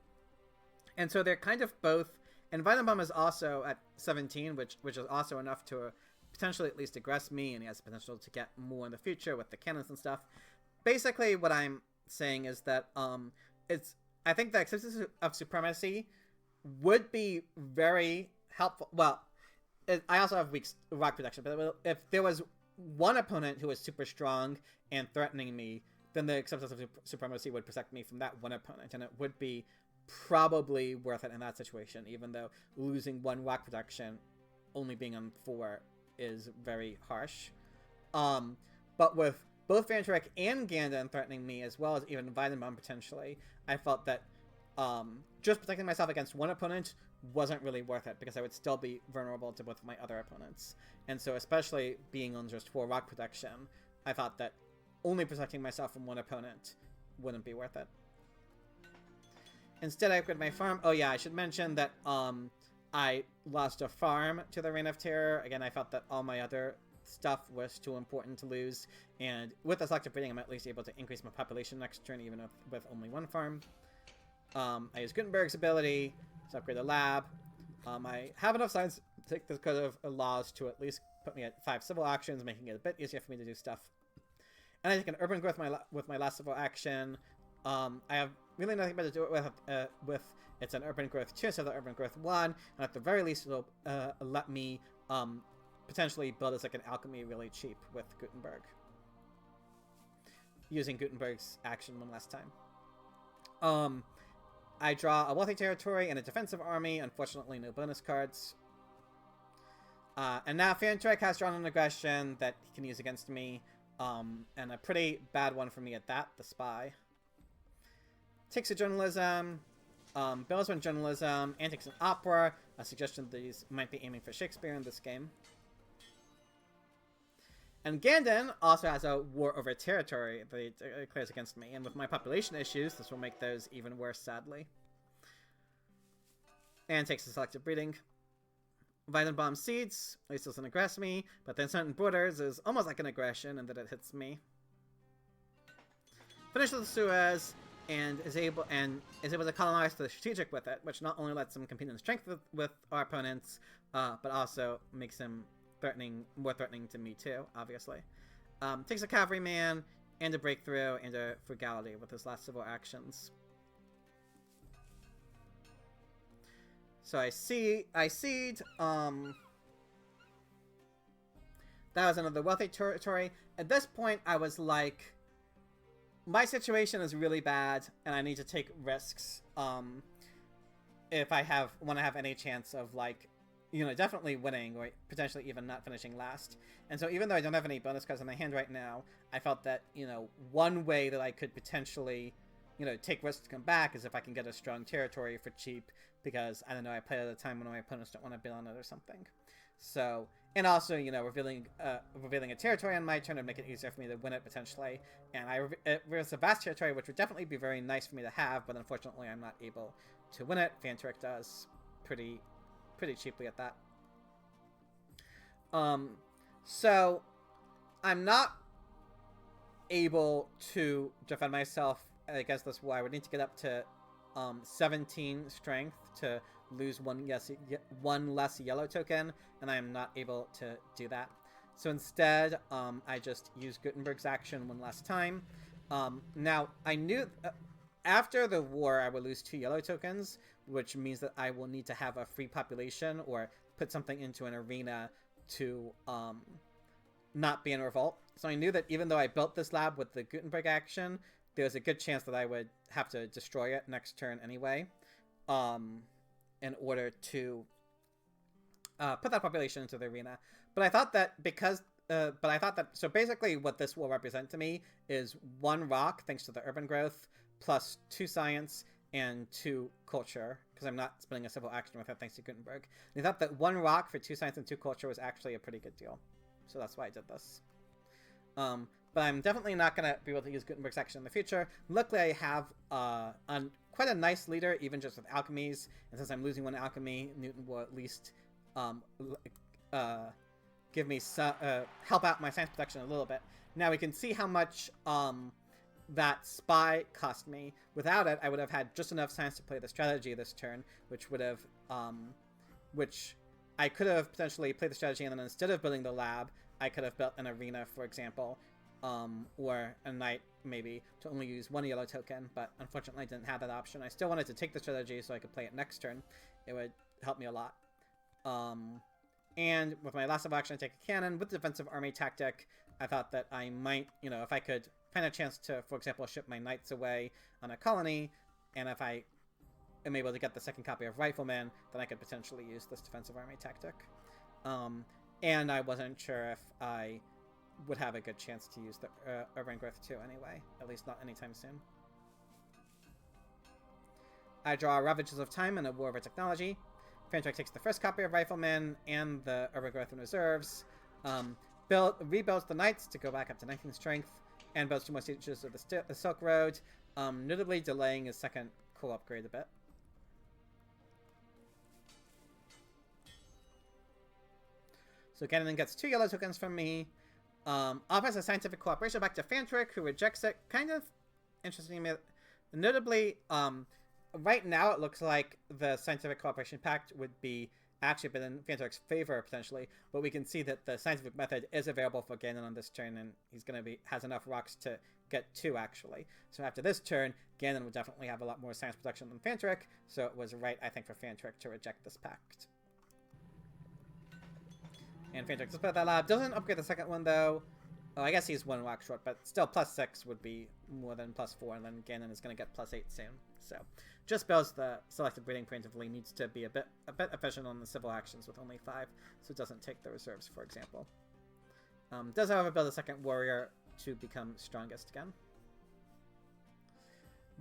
And so they're kind of both, and Vitamin is also at 17, which is also enough to potentially at least aggress me, and he has the potential to get more in the future with the cannons and stuff. Basically, what I'm saying is that I think the Acceptance of Supremacy would be very helpful. Well, I also have weak rock protection, but if there was one opponent who was super strong and threatening me, then the Acceptance of Supremacy would protect me from that one opponent, and it would be probably worth it in that situation, even though losing 1 rock protection, only being on 4, is very harsh. But with both Fantric and Gandon threatening me, as well as even Vitamin potentially, I felt that just protecting myself against one opponent wasn't really worth it, because I would still be vulnerable to both of my other opponents. And so, especially being on just 4 rock protection, I thought that only protecting myself from one opponent wouldn't be worth it. Instead, I upgraded my farm. Oh yeah, I should mention that I lost a farm to the Reign of Terror. Again, I felt that all my other stuff was too important to lose, and with the selective breeding, I'm at least able to increase my population next turn, even with only 1 farm. I use Gutenberg's ability to upgrade the lab. I have enough science to take this code of laws to at least put me at 5 civil actions, making it a bit easier for me to do stuff. And I take an urban growth with my last civil action. I have really nothing better to do it with. It's an urban growth 2 instead of urban growth 1, and at the very least it'll let me potentially build a 2nd alchemy really cheap with Gutenberg, using Gutenberg's action one last time. I draw a wealthy territory and a defensive army. Unfortunately, no bonus cards. And now Fantric has drawn an aggression that he can use against me, and a pretty bad one for me at that, the Spy. Takes a journalism, builds one journalism, and takes an opera, a suggestion that these might be aiming for Shakespeare in this game. And Gandon also has a war over territory that he declares against me, and with my population issues, this will make those even worse, sadly. And takes a selective breeding. Vitamin Bomb Seeds, at least doesn't aggress me, but then certain borders is almost like an aggression in that it hits me. Finish with the Suez, and is able to colonize the strategic with it, which not only lets him compete in strength with our opponents, but also makes him more threatening to me too, obviously. Takes a cavalryman and a breakthrough and a frugality with his last civil actions. So I cede. That was another wealthy territory. At this point, I was like, my situation is really bad, and I need to take risks. If I want to have any chance of, like, you know, definitely winning or potentially even not finishing last. And so even though I don't have any bonus cards in my hand right now, I felt that, you know, one way that I could potentially, you know, take risks to come back is if I can get a strong territory for cheap, because, I don't know, I play at a time when my opponents don't want to bid on it or something. So, and also, you know, revealing a territory on my turn would make it easier for me to win it potentially. And it was a vast territory, which would definitely be very nice for me to have, but unfortunately I'm not able to win it. Fantrick does pretty cheaply at that. So I'm not able to defend myself against this war. I would need to get up to 17 strength to lose one less yellow token, and I am not able to do that. So instead, I just use Gutenberg's action one last time. Now, I knew after the war I would lose 2 yellow tokens, which means that I will need to have a free population or put something into an arena to not be in revolt. So I knew that even though I built this lab with the Gutenberg action, there's a good chance that I would have to destroy it next turn anyway, in order to put that population into the arena. But I thought that so basically what this will represent to me is 1 rock, thanks to the urban growth, plus 2 science and 2 culture, because I'm not spending a civil action with it thanks to Gutenberg. And I thought that 1 rock for 2 science and 2 culture was actually a pretty good deal. So that's why I did this. But I'm definitely not going to be able to use Gutenberg's action in the future. Luckily, I have quite a nice leader, even just with alchemies. And since I'm losing 1 alchemy, Newton will at least give me help out my science protection a little bit. Now we can see how much that spy cost me. Without it, I would have had just enough science to play the strategy this turn, which would have, which I could have potentially played the strategy, and then instead of building the lab, I could have built an arena, for example, or a knight, maybe, to only use 1 yellow token, but unfortunately I didn't have that option. I still wanted to take the strategy so I could play it next turn. It would help me a lot. And with my last of action, I take a cannon. With defensive army tactic, I thought that I might, you know, if I could find a chance to, for example, ship my knights away on a colony, and if I am able to get the 2nd copy of Rifleman, then I could potentially use this defensive army tactic. And I wasn't sure if I would have a good chance to use the urban growth too anyway, at least not anytime soon. I draw Ravages of Time and a War of Technology. Fantrick takes the 1st copy of Rifleman and the urban growth in reserves. Rebuilds the knights to go back up to 19 strength, and builds 2 more sieges of the Silk Road, notably delaying his 2nd cool upgrade a bit. So Ganon gets 2 yellow tokens from me. Offers a scientific cooperation back to Fantrick, who rejects it. Kind of interesting. Notably, right now it looks like the scientific cooperation pact would be actually been in Fantrick's favor potentially, but we can see that the scientific method is available for Ganon on this turn, and he's has enough rocks to get 2 actually. So after this turn, Ganon would definitely have a lot more science protection than Fantrick, so it was right, I think, for Fantrick to reject this pact. And Fantrick just put that lab. Doesn't upgrade the 2nd one, though. Oh, I guess he's 1 rock short, but still +6 would be more than +4, and then Ganon is going to get +8 soon. So, just builds the selected breeding preemptively, needs to be a bit efficient on the civil actions with only 5, so it doesn't take the reserves, for example. Does, however, build a 2nd warrior to become strongest again.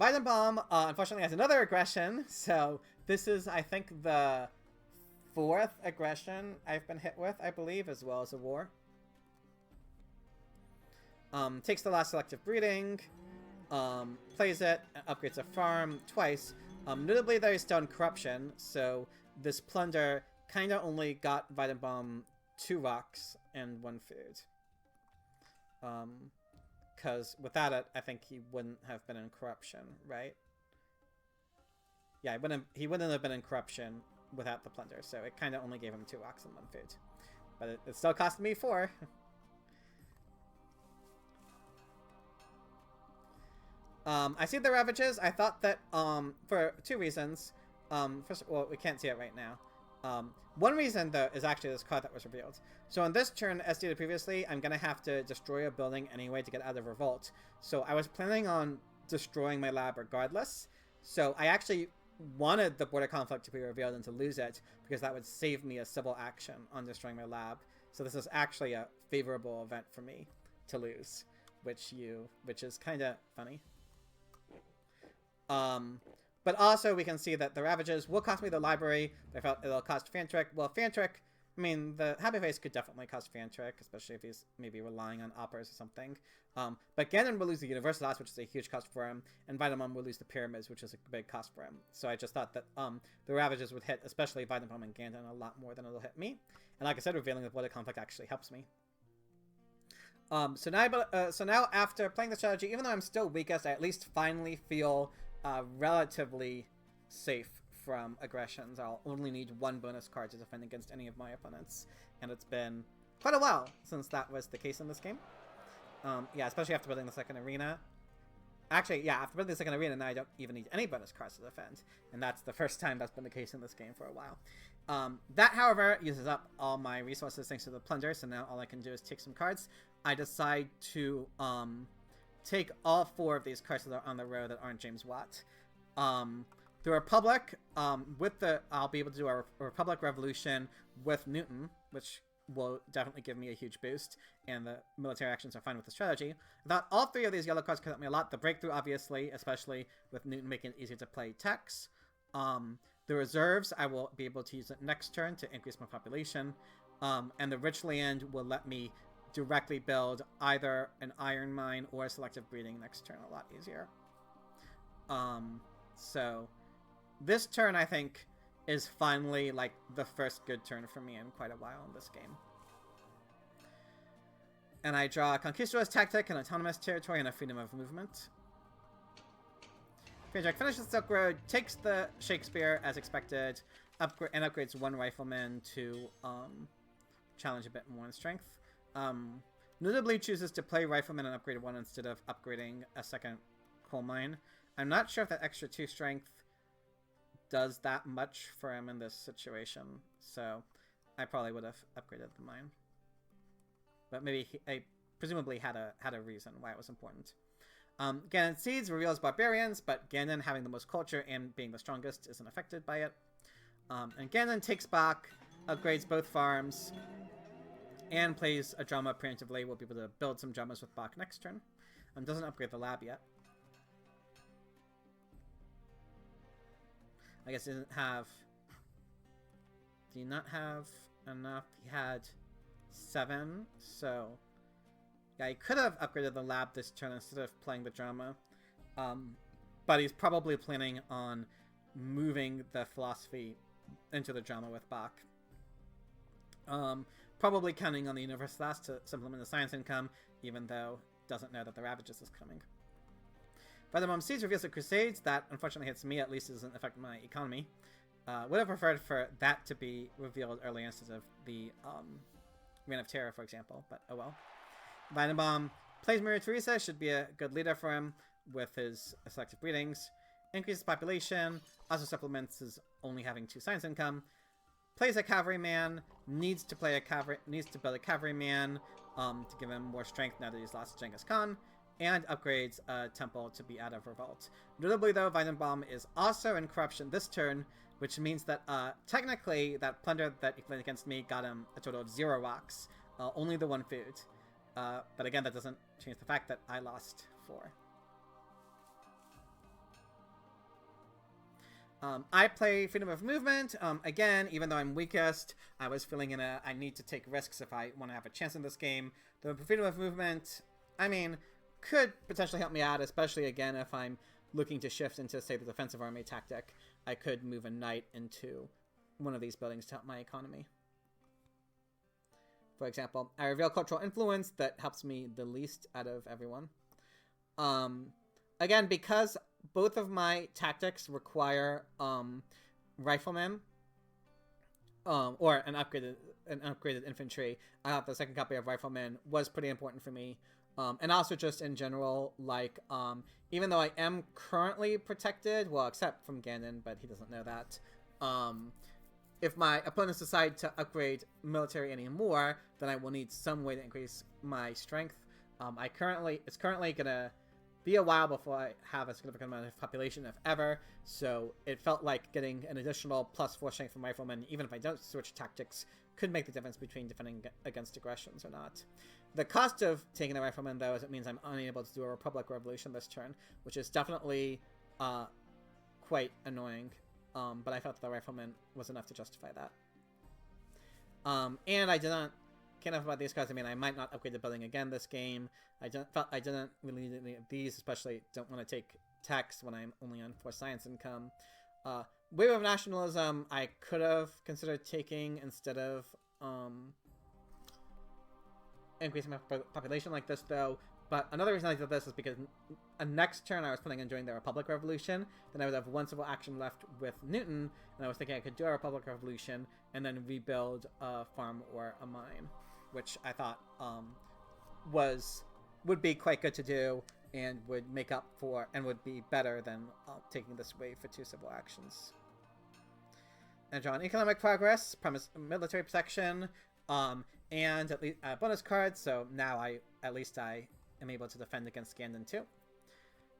Weidenbaum, unfortunately, has another aggression, so this is, I think, the 4th aggression I've been hit with, I believe, as well as a war. Takes the last selective breeding, plays it, upgrades a farm twice. Notably, there is still in corruption, so this plunder kind of only got Weidenbaum 2 rocks and 1 food. because without it, I think he wouldn't have been in corruption, right? Yeah, he wouldn't have been in corruption without the plunder, so it kind of only gave him 2 rocks and 1 food. But it still cost me 4. I see the Ravages. I thought that, for 2 reasons. First, well, we can't see it right now. One reason, though, is actually this card that was revealed. So on this turn, as stated previously, I'm going to have to destroy a building anyway to get out of Revolt. So I was planning on destroying my lab regardless. So I actually wanted the border conflict to be revealed and to lose it, because that would save me a civil action on destroying my lab. So this is actually a favorable event for me to lose, which is kind of funny. But also we can see that the Ravages will cost me the library, but I felt it'll cost Fantrick. Well, Fantrick, I mean, the Happy Face could definitely cost Fantrick, especially if he's maybe relying on Oppers or something. But Ganon will lose the Universalitas, which is a huge cost for him, and Vitamom will lose the Pyramids, which is a big cost for him. So I just thought that the Ravages would hit, especially Vitamom and Ganon, a lot more than it'll hit me. And like I said, revealing the border conflict actually helps me. So now after playing the strategy, even though I'm still weakest, I at least finally feel relatively safe from aggressions. I'll only need 1 bonus card to defend against any of my opponents, and it's been quite a while since that was the case in this game. Yeah, especially after building the second arena. Actually, yeah, after building the second arena, now I don't even need any bonus cards to defend, and that's the first time that's been the case in this game for a while. That, however, uses up all my resources thanks to the plunder, so now all I can do is take some cards. I decide to take all 4 of these cards that are on the row that aren't James Watt. The Republic, I'll be able to do a Republic Revolution with Newton, which will definitely give me a huge boost, and the military actions are fine with the strategy. I thought all 3 of these yellow cards could help me a lot. The Breakthrough, obviously, especially with Newton making it easier to play techs. The Reserves, I will be able to use it next turn to increase my population. And the Rich Land will let me directly build either an Iron Mine or a Selective Breeding next turn a lot easier. So this turn, I think, is finally like the first good turn for me in quite a while in this game. And I draw a Conquistador's Tactic, an Autonomous Territory, and a Freedom of Movement. Fantrick finishes the Silk Road, takes the Shakespeare as expected, and upgrades 1 Rifleman to challenge a bit more in strength. Notably chooses to play Rifleman and upgrade 1 instead of upgrading a second Coal Mine. I'm not sure if that extra 2 strength does that much for him in this situation, so I probably would have upgraded the mine. But maybe I presumably had a reason why it was important. Ganon Seeds reveals Barbarians, but Ganon, having the most culture and being the strongest, isn't affected by it. And Ganon takes Bach, upgrades both farms, and plays a drama preemptively. We'll be able to build some dramas with Bach next turn. Doesn't upgrade the lab yet. I guess he doesn't have... Do you not have enough? He had 7, so... Yeah, he could have upgraded the lab this turn instead of playing the drama. But he's probably planning on moving the philosophy into the drama with Bach. Probably counting on the Universalitas to supplement the science income, even though doesn't know that the Ravages is coming. Vitamom Seeds reveals the Crusades. That unfortunately hits me, at least it doesn't affect my economy. Would have preferred for that to be revealed early instead of the Reign of Terror, for example, but oh well. Vitamom plays Maria Theresa, should be a good leader for him with his selective breedings. Increases population, also supplements his only having 2 science income. Plays a cavalryman, needs to build a cavalryman to give him more strength now that he's lost Genghis Khan, and upgrades a temple to be out of revolt. Notably though, Vitamom is also in corruption this turn, which means that technically that plunder that he played against me got him a total of 0 rocks, only the 1 food. But again, that doesn't change the fact that I lost 4. I play Freedom of Movement. Again, even though I'm weakest, I was feeling I need to take risks if I want to have a chance in this game. The Freedom of Movement, I mean, could potentially help me out, especially again if I'm looking to shift into, say, the defensive army tactic. I could move a knight into one of these buildings to help my economy. For example, I reveal Cultural Influence that helps me the least out of everyone. Again, because both of my tactics require riflemen, or an upgraded infantry, I thought the second copy of riflemen was pretty important for me. And also just in general, like, even though I am currently protected, well, except from Ganon, but he doesn't know that, if my opponents decide to upgrade military anymore, then I will need some way to increase my strength. It's currently gonna be a while before I have a significant amount of population, if ever, so it felt like getting an additional +4 strength from riflemen, even if I don't switch tactics, could make the difference between defending against aggressions or not. The cost of taking a rifleman, though, is it means I'm unable to do a Republic Revolution this turn, which is definitely quite annoying, but I felt that the rifleman was enough to justify that. And I didn't care enough about these cards. I mean, I might not upgrade the building again this game. I didn't really need any of these, especially don't want to take text when I'm only on 4 science income. Wave of Nationalism I could have considered taking instead of increasing my population like this, though. But another reason I did this is because next turn I was planning on doing the Republic Revolution. Then I would have 1 civil action left with Newton, and I was thinking I could do a Republic Revolution and then rebuild a farm or a mine, which I thought would be quite good to do and would make up for and would be better than taking this wave for 2 civil actions. And draw an economic progress, promise military protection, and at least a bonus card. So now I am able to defend against Ganon too.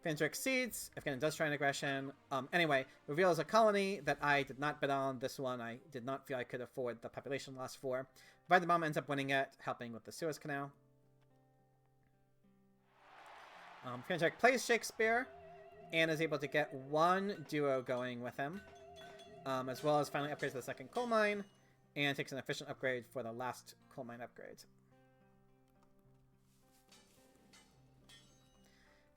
Fandrick Seeds, if Ganon does try an aggression. Anyway, reveals a colony that I did not bid on. This one I did not feel I could afford the population loss for. RESIBUDAMA ends up winning it, helping with the Suez Canal. Fandrick plays Shakespeare and is able to get 1 duo going with him, as well as finally upgrades the second coal mine and takes an efficient upgrade for the last coal mine upgrade.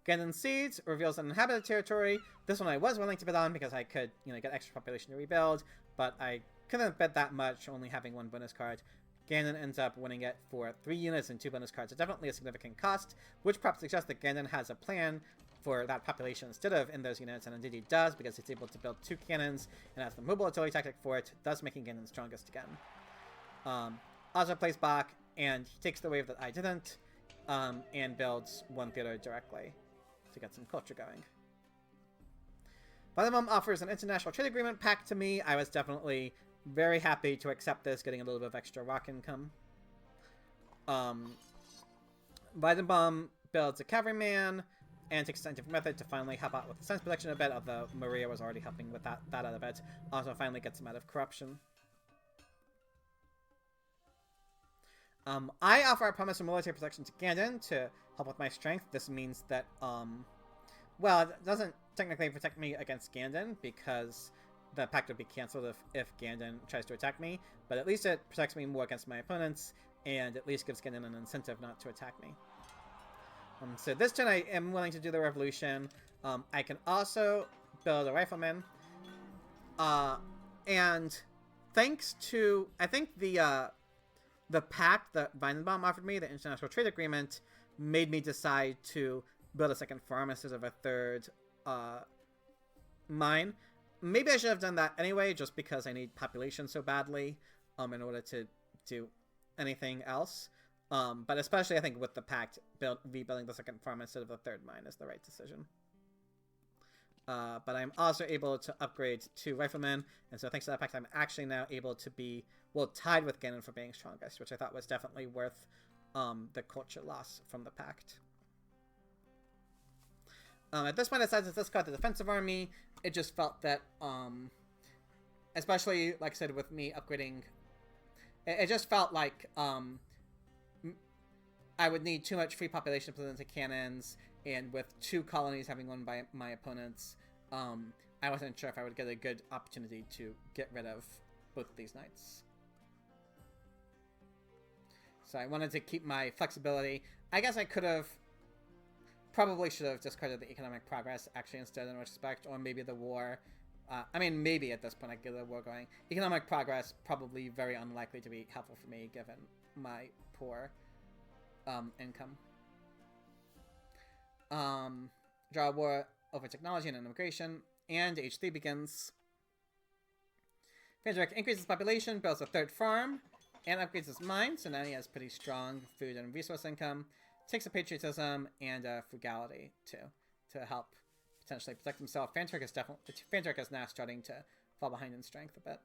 Ganon Seeds reveals an inhabited territory. This one I was willing to bid on because I could, get extra population to rebuild, but I couldn't bid that much, only having 1 bonus card. Ganon ends up winning it for 3 units and 2 bonus cards. So definitely a significant cost, which perhaps suggests that Ganon has a plan for that population instead of in those units, and indeed he does, because he's able to build 2 cannons and has the mobile artillery tactic for it, thus making Ganon strongest again. Also plays Bach, and he takes the wave that I didn't, and builds 1 theater directly to get some culture going. RESIBUDAMA offers an international trade agreement pack to me. I was definitely very happy to accept this, getting a little bit of extra rock income. RESIBUDAMA builds a cavalryman and takes a scientific method to finally help out with the science production a bit, although Maria was already helping with that out of it. Also finally gets him out of corruption. I offer a promise of military protection to Ganon to help with my strength. This means that, well, it doesn't technically protect me against Ganon because the pact would be cancelled if Ganon tries to attack me, but at least it protects me more against my opponents, and at least gives Ganon an incentive not to attack me. So this turn I am willing to do the revolution. I can also build a rifleman, and thanks to, I think the pact that RESIBUDAMA offered me, the international trade agreement, made me decide to build a second farm instead of a third mine. Maybe I should have done that anyway, just because I need population so badly in order to do anything else. But especially, I think, with the pact, rebuilding the second farm instead of the third mine is the right decision. But I'm also able to upgrade 2 riflemen, and so thanks to that pact, I'm actually now able to be, well, tied with Ganon for being strongest, which I thought was definitely worth the culture loss from the pact. At this point, I decided to discard the defensive army. It just felt that, especially, like I said, with me upgrading, it just felt like I would need too much free population to put into cannons, and with 2 colonies having won by my opponents, I wasn't sure if I would get a good opportunity to get rid of both of these knights. So I wanted to keep my flexibility. I guess I could have, probably should have discarded the economic progress actually instead in respect, or maybe the war. I mean, maybe at this point I get the war going. Economic progress, probably very unlikely to be helpful for me given my poor income. Draw a war over technology and immigration, and age 3 begins. Frederick increases population, builds a third farm, and upgrades his mine, so now he has pretty strong food and resource income. Takes a patriotism and frugality too, to help potentially protect himself. Frederick is now starting to fall behind in strength a bit.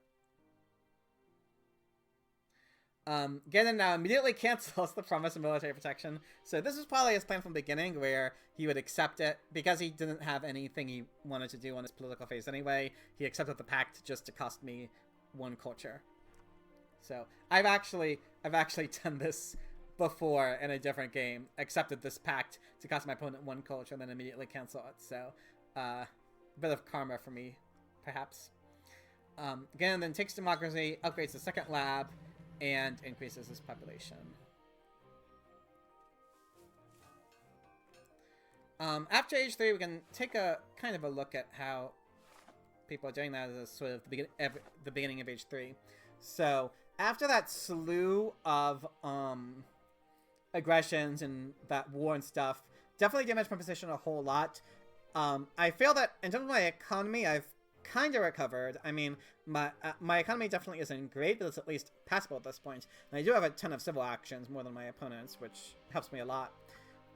Ganon now immediately cancels the promise of military protection. So this was probably his plan from the beginning, where he would accept it because he didn't have anything he wanted to do on his political phase anyway. He accepted the pact just to cost me 1 culture. So I've actually done this before in a different game. Accepted this pact to cost my opponent 1 culture and then immediately cancel it. So a bit of karma for me, perhaps. Ganon then takes democracy, upgrades the second lab, and increases his population. After age 3, we can take a kind of a look at how people are doing that as sort of the beginning of age 3. So after that slew of aggressions and that war and stuff, definitely damaged my position a whole lot. I feel that in terms of my economy, I've kind of recovered. I mean, my economy definitely isn't great, but it's at least passable at this point. And I do have a ton of civil actions, more than my opponents, which helps me a lot.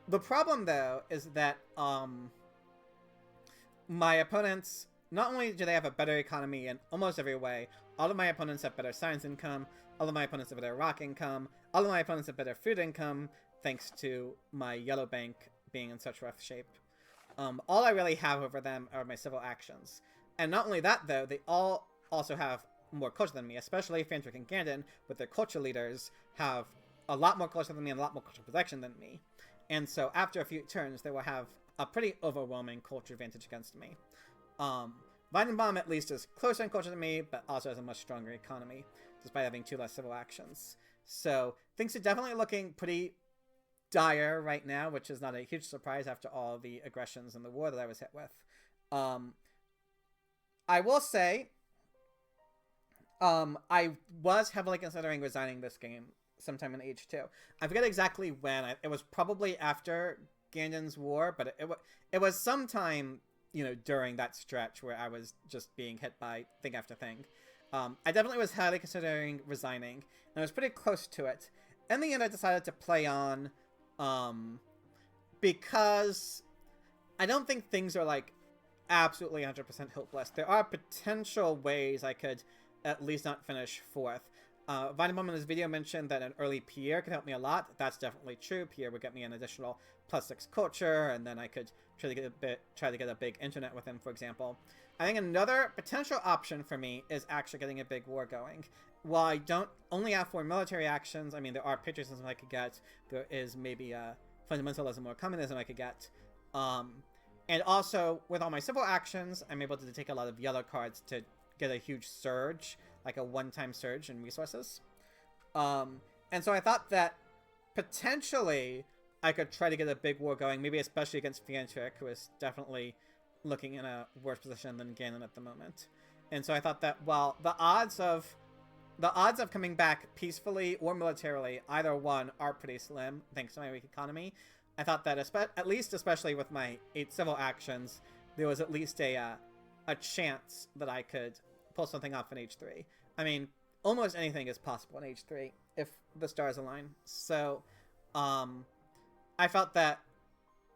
The problem, though, is that my opponents, not only do they have a better economy in almost every way, all of my opponents have better science income, all of my opponents have better rock income, all of my opponents have better food income, thanks to my yellow bank being in such rough shape. All I really have over them are my civil actions. And not only that, though, they all also have more culture than me, especially Fandrick and Ganon, with their culture leaders, have a lot more culture than me and a lot more culture protection than me. And so after a few turns, they will have a pretty overwhelming culture advantage against me. Weidenbaum at least is closer in culture than me, but also has a much stronger economy, despite having 2 less civil actions. So things are definitely looking pretty dire right now, which is not a huge surprise after all the aggressions and the war that I was hit with. I will say, I was heavily considering resigning this game sometime in age 2. I forget exactly when. It was probably after Ganon's war, but it was sometime, you know, during that stretch where I was just being hit by thing after thing. I definitely was highly considering resigning, and I was pretty close to it. In the end, I decided to play on, because I don't think things are, like, absolutely 100% hopeless. There are potential ways I could at least not finish 4th. Weidenbaum in his video mentioned that an early Pierre could help me a lot. That's definitely true. Pierre would get me an additional +6 culture, and then I could try to get a big internet with him, for example. I think another potential option for me is actually getting a big war going. While I don't only have 4 military actions, I mean, there are patriotism I could get. There is maybe fundamentalism or communism I could get. And also, with all my civil actions, I'm able to take a lot of yellow cards to get a huge surge, like a one-time surge in resources. And so I thought that potentially I could try to get a big war going, maybe especially against Fiantric, who is definitely looking in a worse position than Ganon at the moment. And so I thought that, well, the odds of coming back peacefully or militarily, either one, are pretty slim, thanks to my weak economy. I thought that, at least especially with my 8 civil actions, there was at least a chance that I could pull something off in H3. I mean, almost anything is possible in H3 if the stars align. So, I felt that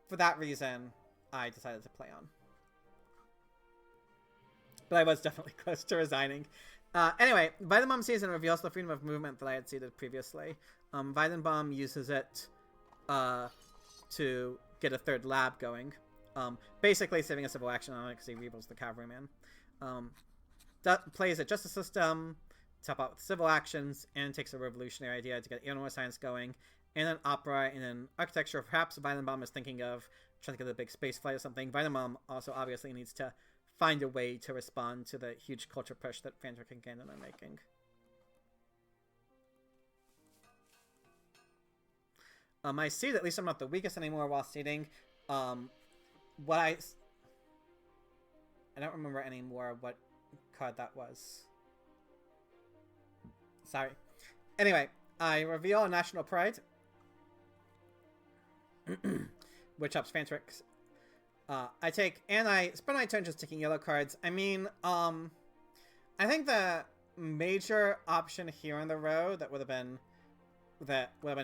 for that reason, I decided to play on. But I was definitely close to resigning. Anyway, Weidenbaum season reveals the freedom of movement that I had seeded previously. Weidenbaum uses it to get a 3rd lab going. Basically saving a civil action on it because he rebuilds the cavalryman. That plays a justice system, top out with civil actions, and takes a revolutionary idea to get animal science going, and an opera, and an architecture. Perhaps Weidenbaum is thinking of trying to get a big space flight or something. Weidenbaum also obviously needs to find a way to respond to the huge culture push that Fandrick and Ganon are making. I seed, at least I'm not the weakest anymore while seeding. I don't remember anymore what card that was. Sorry. Anyway, I reveal National Pride. which ups fan tricks. I take, and I spend my turn just taking yellow cards. I mean, I think the major option here on the road that would have been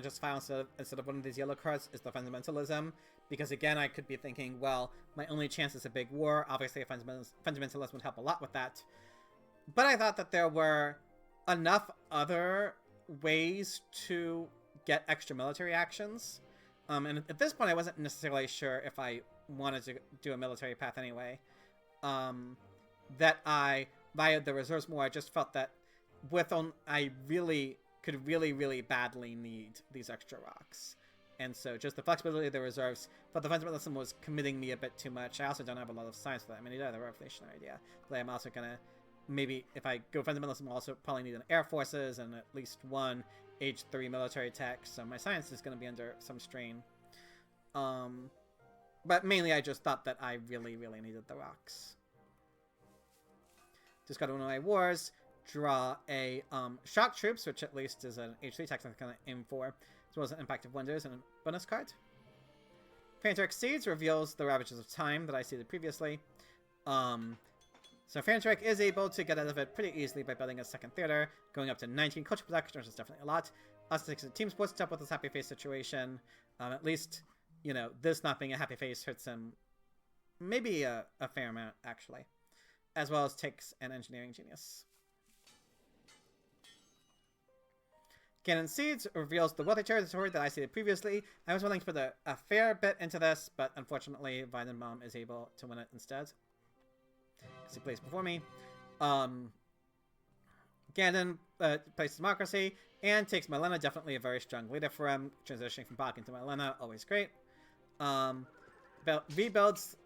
just fine instead of one of these yellow cards is the fundamentalism, because again I could be thinking, well, my only chance is a big war. Obviously a fundamentalist would help a lot with that, but I thought that there were enough other ways to get extra military actions, and at this point I wasn't necessarily sure if I wanted to do a military path anyway, that I via the reserves more. I just felt that I really could really badly need these extra rocks, and so just the flexibility of the reserves, but the fundamentalism was committing me a bit too much. I also don't have a lot of science for that. I mean, I do have the revolutionary idea, but I'm also gonna, maybe if I go fundamentalism, I'll also probably need an air forces and at least one H3 military tech, so my science is gonna be under some strain. But mainly I just thought that I really needed the rocks. Discard one of my wars, draw a shock troops, which at least is an H3 tech I'm going to aim for, as well as an impact of wonders and a bonus card. Fantor Exceeds reveals the ravages of time that I stated previously. So Fantor is able to get out of it pretty easily by building a second theater, going up to 19 culture production, which is definitely a lot. Us takes a team sports up with this happy face situation. At least, you know, this not being a happy face hurts him maybe a fair amount, actually. As well as takes an engineering genius. Cannon Seeds reveals the wealthy territory that I stated previously. I was willing to put a fair bit into this, but unfortunately Weidenbaum is able to win it instead, because he plays before me. Gandon plays Democracy and takes Milena, definitely a very strong leader for him. Transitioning from Bach into Milena, always great. Rebuilds.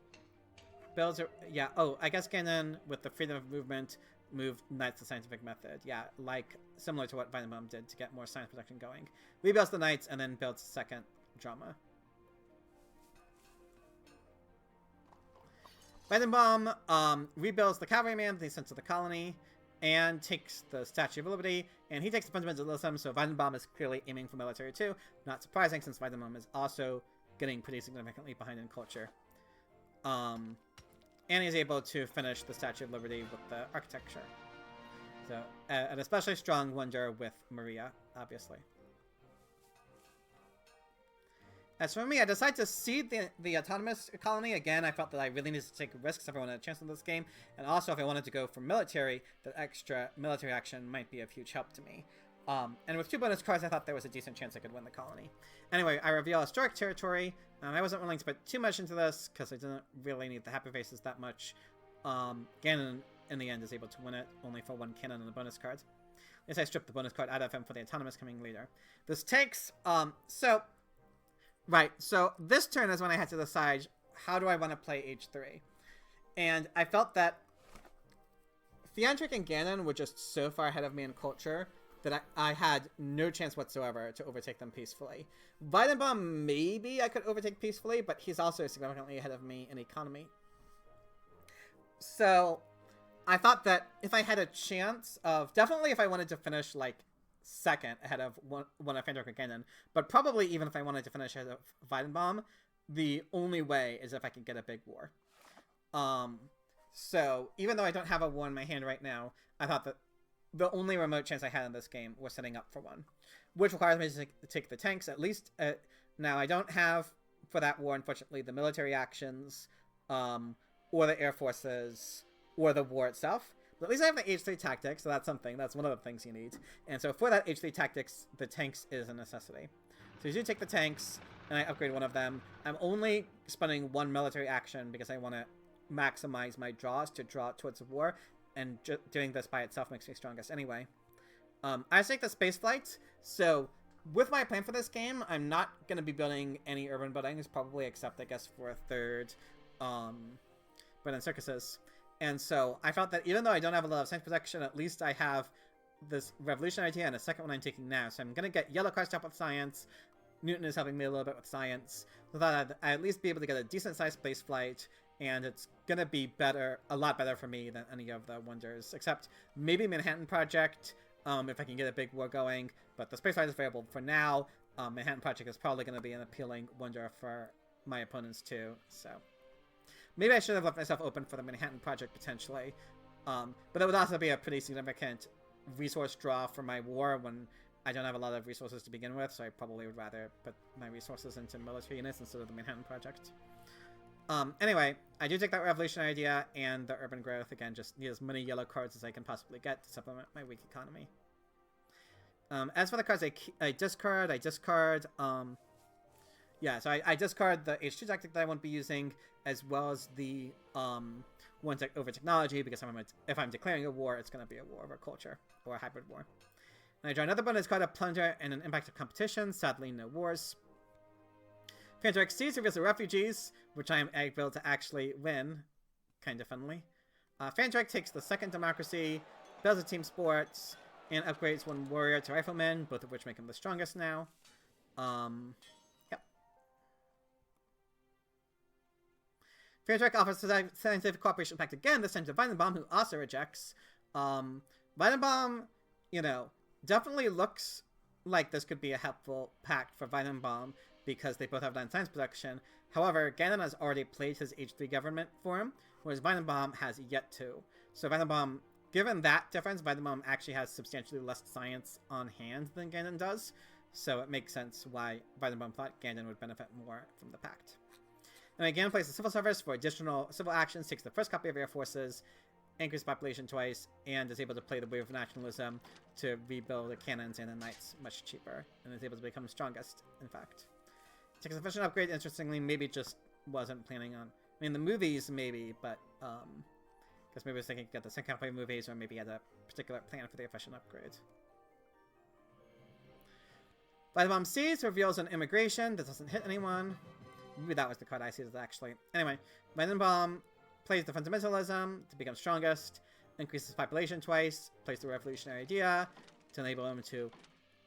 Yeah, oh, I guess Gandon, with the freedom of movement, moved Knights to Scientific Method. Yeah, like, similar to what Weidenbaum did to get more science production going. Rebuilds the Knights and then builds second drama. Weidenbaum rebuilds the Cavalryman that he sent to the colony and takes the Statue of Liberty, and he takes the fundamentalism, so Weidenbaum is clearly aiming for military too. Not surprising, since Weidenbaum is also getting pretty significantly behind in culture. And he's able to finish the Statue of Liberty with the architecture. So, an especially strong wonder with Maria, obviously. As for me, I decided to seed the autonomous colony. Again, I felt that I really needed to take risks if I wanted a chance in this game. And also, if I wanted to go for military, that extra military action might be of huge help to me. And with 2 bonus cards, I thought there was a decent chance I could win the colony. Anyway, I reveal historic territory. I wasn't willing to put too much into this, because I didn't really need the happy faces that much. Ganon, in the end, is able to win it, only for 1 cannon and a bonus card. At least I stripped the bonus card out of him for the autonomous coming later. This takes, so this turn is when I had to decide, how do I want to play H3? And I felt that Theantric and Ganon were just so far ahead of me in culture that I had no chance whatsoever to overtake them peacefully. Weidenbaum, maybe I could overtake peacefully, but he's also significantly ahead of me in economy. So I thought that if I had a chance of, definitely if I wanted to finish like second ahead of one of Fantor and Ganon, but probably even if I wanted to finish ahead of Weidenbaum, the only way is if I could get a big war. So even though I don't have a war in my hand right now, I thought that the only remote chance I had in this game was setting up for one, which requires me to take the tanks, at least. Now, I don't have, for that war, unfortunately, the military actions, or the air forces, or the war itself. But at least I have the H3 tactics, so that's something. That's one of the things you need. And so for that H3 tactics, the tanks is a necessity. So you do take the tanks, and I upgrade one of them. I'm only spending 1 military action because I want to maximize my draws to draw towards the war. And doing this by itself makes me strongest anyway. I take the space flight. So with my plan for this game, I'm not going to be building any urban buildings, probably, except I guess for a third Brennan Circuses. And so I felt that even though I don't have a lot of science protection, at least I have this revolutionary idea and a second one I'm taking now. So I'm going to get yellow cards to help with science. Newton is helping me a little bit with science. So that I'd at least be able to get a decent sized space flight. And it's going to be better, a lot better for me than any of the wonders, except maybe Manhattan Project, if I can get a big war going. But the spaceflight is available for now. Manhattan Project is probably going to be an appealing wonder for my opponents too, so. Maybe I should have left myself open for the Manhattan Project, potentially. But that would also be a pretty significant resource draw for my war when I don't have a lot of resources to begin with, so I probably would rather put my resources into military units instead of the Manhattan Project. Anyway, I do take that revolutionary idea and the urban growth. Again, just need as many yellow cards as I can possibly get to supplement my weak economy. As for the cards I discard, yeah, so I discard the H2 tactic that I won't be using, as well as the one over technology, because if I'm declaring a war, it's going to be a war over culture, or a hybrid war. And I draw another bonus card, a plunder, and an impact of competition. Sadly, no wars. Fantor exceeds reveals the refugees, which I am able to actually win, kind of funnily. Fantrek takes the second democracy, builds a team sports, and upgrades one warrior to rifleman, both of which make him the strongest now. Yep. Fantrek offers scientific cooperation pact again, this time to Weidenbaum, who also rejects. Weidenbaum, you know, definitely looks like this could be a helpful pact for Weidenbaum, because they both have 9 science production. However, Ganon has already played his H3 government for him, whereas Weidenbaum has yet to. So Weidenbaum, given that difference, Weidenbaum actually has substantially less science on hand than Ganon does, so it makes sense why Weidenbaum thought Ganon would benefit more from the pact. And Ganon plays the civil service for additional civil actions, takes the first copy of Air Forces, increases population twice, and is able to play the wave of nationalism to rebuild the cannons and the knights much cheaper, and is able to become strongest, in fact. Takes a efficient upgrade, interestingly, maybe just wasn't planning on... I mean, the movies, maybe, but, because maybe I was thinking get the second copy of movies, or maybe had a particular plan for the efficient upgrade. Weidenbaum sees reveals an immigration that doesn't hit anyone. Maybe that was the card I seized, actually. Anyway, Weidenbaum plays the fundamentalism to become strongest, increases population twice, plays the revolutionary idea to enable him to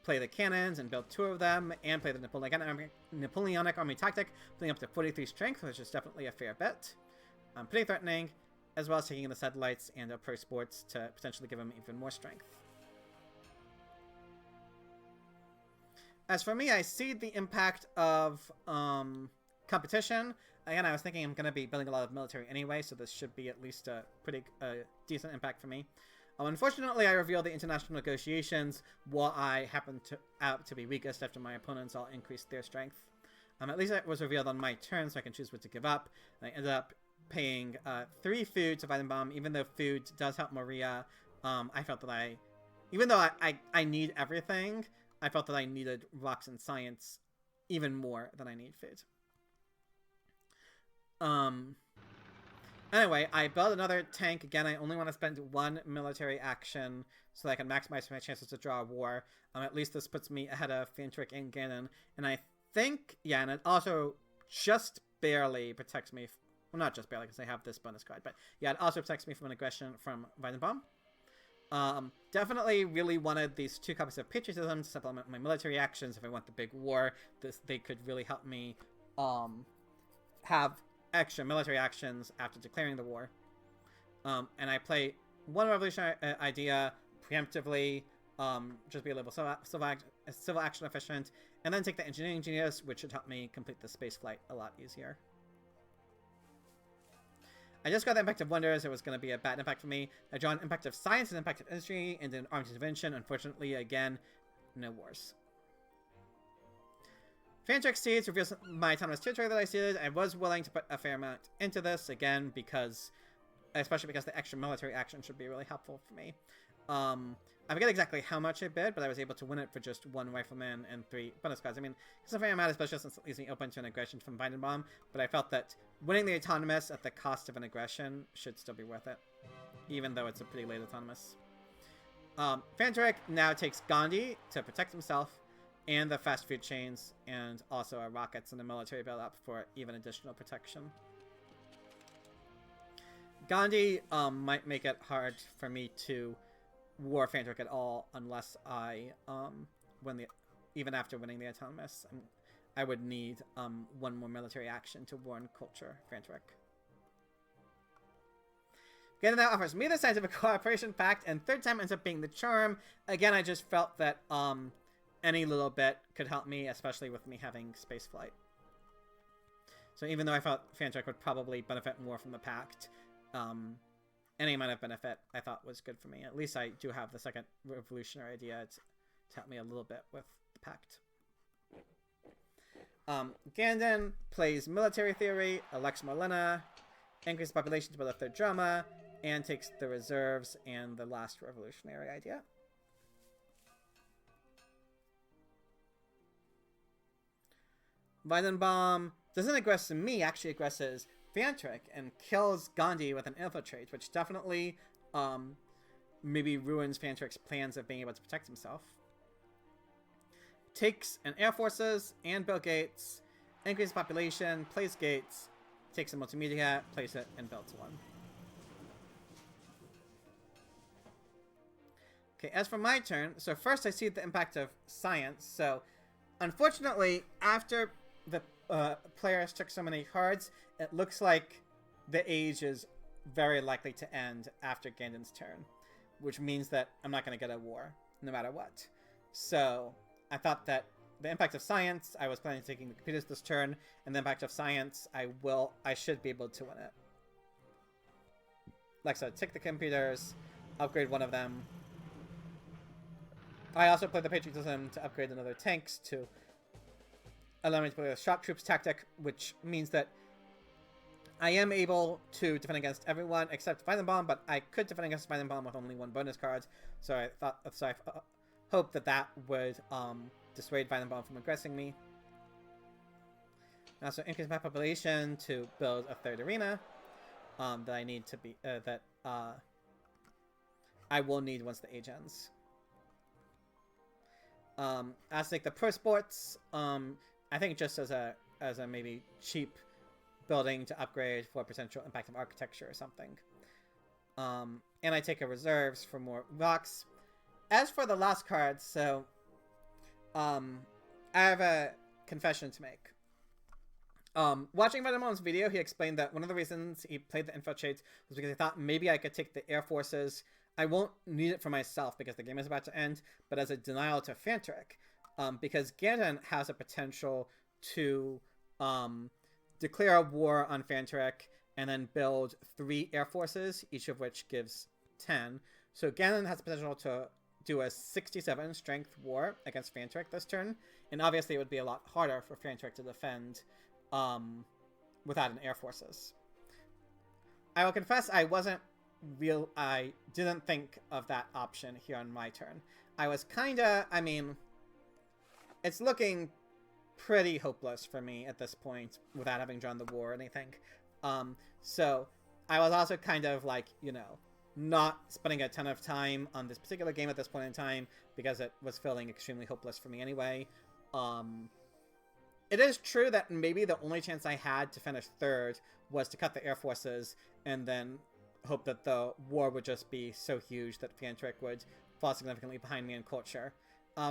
play the cannons and build 2 of them, and play the Napoleonic army tactic, putting up to 43 strength, which is definitely a fair bet. Pretty threatening, as well as taking the satellites and pro sports to potentially give him even more strength. As for me, I see the impact of competition. Again, I was thinking I'm going to be building a lot of military anyway, so this should be at least a pretty decent impact for me. Unfortunately, I revealed the international negotiations while I happened to be weakest after my opponents all increased their strength. At least it was revealed on my turn, so I can choose what to give up. And I ended up paying 3 food to Weidenbaum, even though food does help Maria. I felt that even though I need everything, I felt that I needed rocks and science even more than I need food. Anyway, I built another tank. Again, I only want to spend 1 military action so that I can maximize my chances to draw a war. At least this puts me ahead of Fantrick and Ganon. And I think, yeah, and it also just barely protects me. Well, not just barely, because I have this bonus card. But yeah, it also protects me from an aggression from Weidenbaum. Definitely really wanted these 2 copies of patriotism to supplement my military actions if I want the big war. They could really help me have extra military actions after declaring the war. And I play 1 revolutionary idea preemptively, just be a little civil action efficient, and then take the engineering genius, which should help me complete the space flight a lot easier. I just got the impact of wonders. It was going to be a bad impact for me. I draw an impact of science and impact of industry and an armed intervention. Unfortunately, again, no wars. Fantrek Seeds reveals my autonomous territory that I seeded. I was willing to put a fair amount into this, again, especially because the extra military action should be really helpful for me. I forget exactly how much I bid, but I was able to win it for just 1 rifleman and 3 bonus cards. I mean, it's a fair amount, especially since it leaves me open to an aggression from Weidenbaum, but I felt that winning the autonomous at the cost of an aggression should still be worth it, even though it's a pretty late autonomous. Fantrek now takes Gandhi to protect himself, and the fast food chains, and also our rockets and the military build-up for even additional protection. Gandhi might make it hard for me to war Fantrek at all unless I even after winning the autonomous. I would need 1 more military action to warn culture Fantrek. Ganon now offers me the scientific cooperation pact, and 3rd time ends up being the charm. Again, I just felt that any little bit could help me, especially with me having spaceflight. So even though I thought Fantrek would probably benefit more from the Pact, any amount of benefit I thought was good for me. At least I do have the second revolutionary idea to help me a little bit with the Pact. Gandon plays military theory, elects Marlena, increases population to build a third drama, and takes the reserves and the last revolutionary idea. Weidenbaum doesn't aggress me, actually aggresses Fantrek and kills Gandhi with an infiltrate, which definitely maybe ruins Fantrek's plans of being able to protect himself. Takes an air forces and build gates, increases population, plays gates, takes a multimedia, plays it, and builds one. Okay, as for my turn, so first I see the impact of science. So, unfortunately, after the players took so many cards, it looks like the age is very likely to end after Gandon's turn, which means that I'm not going to get a war, no matter what. So, I thought that the impact of science, I was planning on taking the computers this turn, and the impact of science, I should be able to win it. Like I said, take the computers, upgrade one of them. I also played the patriotism to upgrade another tanks to allow me to play the shock troops tactic, which means that I am able to defend against everyone except Weidenbaum, but I could defend against Weidenbaum with only one bonus card, so I hope that that would dissuade Weidenbaum from aggressing me. I also increase my population to build a third arena that I need to be I will need once the age ends. As like the pro sports, I think just as a maybe cheap building to upgrade for potential impact of architecture or something. And I take a reserves for more rocks. As for the last card, so I have a confession to make. Watching Weidenbaum's video, he explained that one of the reasons he played the infiltrates was because he thought maybe I could take the air forces. I won't need it for myself because the game is about to end, but as a denial to Fantrek, because Gandon has a potential to declare a war on Fantrek and then build 3 air forces, each of which gives 10. So Gandon has the potential to do a 67 strength war against Fantrek this turn, and obviously it would be a lot harder for Fantrek to defend without an air forces. I will confess I didn't think of that option here on my turn. I was I mean, it's looking pretty hopeless for me at this point without having drawn the war or anything. So I was also kind of like, you know, not spending a ton of time on this particular game at this point in time because it was feeling extremely hopeless for me anyway. It is true that maybe the only chance I had to finish third was to cut the air forces and then hope that the war would just be so huge that Fantrek would fall significantly behind me in culture.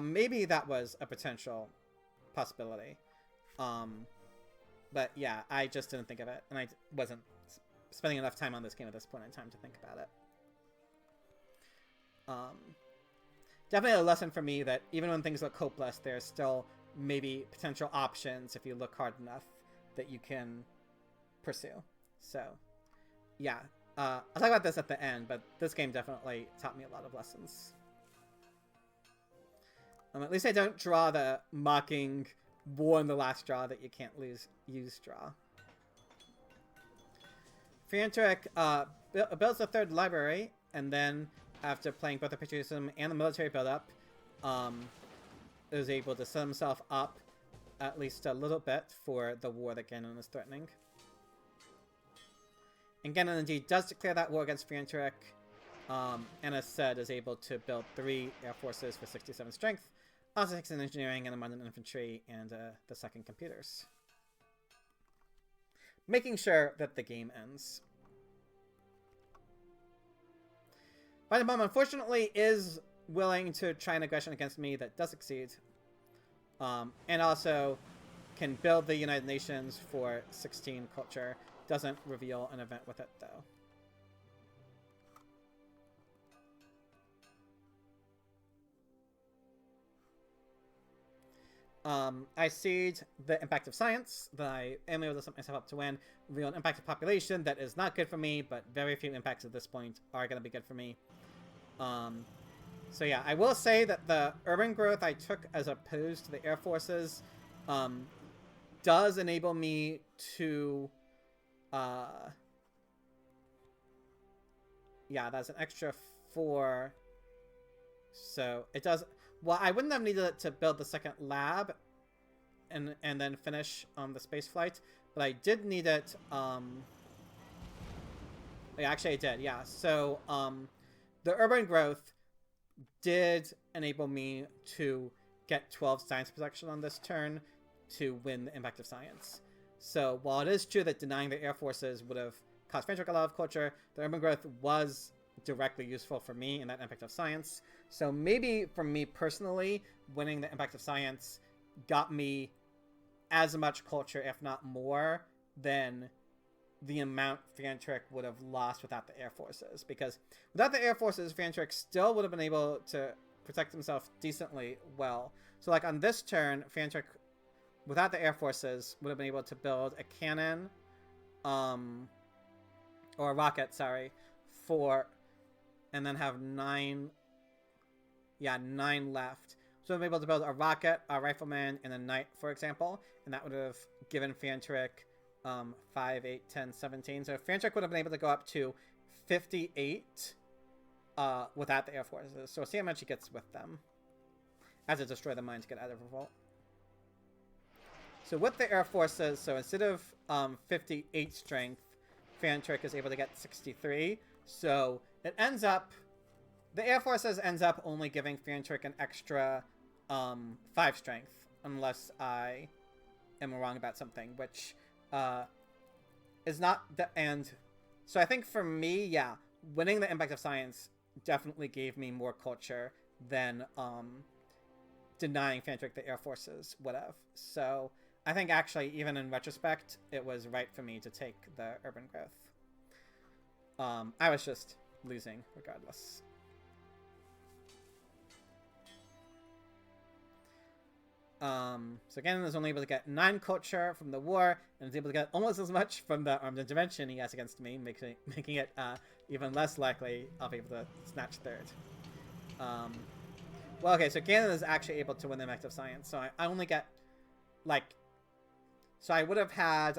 Maybe that was a potential possibility. But yeah, I just didn't think of it, and I wasn't spending enough time on this game at this point in time to think about it. Definitely a lesson for me that even when things look hopeless, there's still maybe potential options if you look hard enough that you can pursue. So, yeah. I'll talk about this at the end, but this game definitely taught me a lot of lessons. At least I don't draw the mocking war in the last draw that you can't use draw. Fantrek builds a third library, and then after playing both the patriotism and the military buildup, is able to set himself up at least a little bit for the war that Gandon is threatening. And Gandon indeed does declare that war against Fantrek, and as said, is able to build 3 air forces for 67 strength, also 6 in engineering and a modern infantry, and the second computers. Making sure that the game ends. Weidenbaum, unfortunately, is willing to try an aggression against me that does succeed. And also can build the United Nations for 16 culture. Doesn't reveal an event with it, though. I seed the impact of science that I am able to set myself up to win. Real impact of population that is not good for me, but very few impacts at this point are going to be good for me. So yeah, I will say that the urban growth I took as opposed to the air forces does enable me to yeah, that's an extra 4. So it does. Well, I wouldn't have needed it to build the second lab and then finish the space flight, but I did need it. Yeah, actually, I did. Yeah. So the urban growth did enable me to get 12 science production on this turn to win the impact of science. So while it is true that denying the air forces would have cost Fantric a lot of culture, the urban growth was directly useful for me in that impact of science. So maybe for me personally, winning the impact of science got me as much culture, if not more, than the amount Fantric would have lost without the air forces. Because without the air forces, Fantric still would have been able to protect himself decently well. So like on this turn, Fantric, without the air forces, would have been able to build a cannon, or a rocket, sorry, and then have 9 left. So I'm able to build a rocket, a rifleman, and a knight, for example, and that would have given Fantric 5, 8, 10, 17. So Fantric would have been able to go up to 58 without the air forces. So see how much he gets with them as it destroy the mine to get out of revolt. So with the air forces, so instead of 58 strength, Fantric is able to get 63. So it ends up, the air forces ends up only giving Fantric an extra 5 strength, unless I am wrong about something, which is not the end. So I think for me, yeah, winning the impact of science definitely gave me more culture than denying Fantric the air forces would have. So I think actually, even in retrospect, it was right for me to take the urban growth. I was just losing regardless. So again, is only able to get 9 culture from the war, and is able to get almost as much from the armed intervention he has against me, making it even less likely I'll be able to snatch 3rd. Well, okay, so Ganon is actually able to win the impact of science, so I only get, like, so I would have had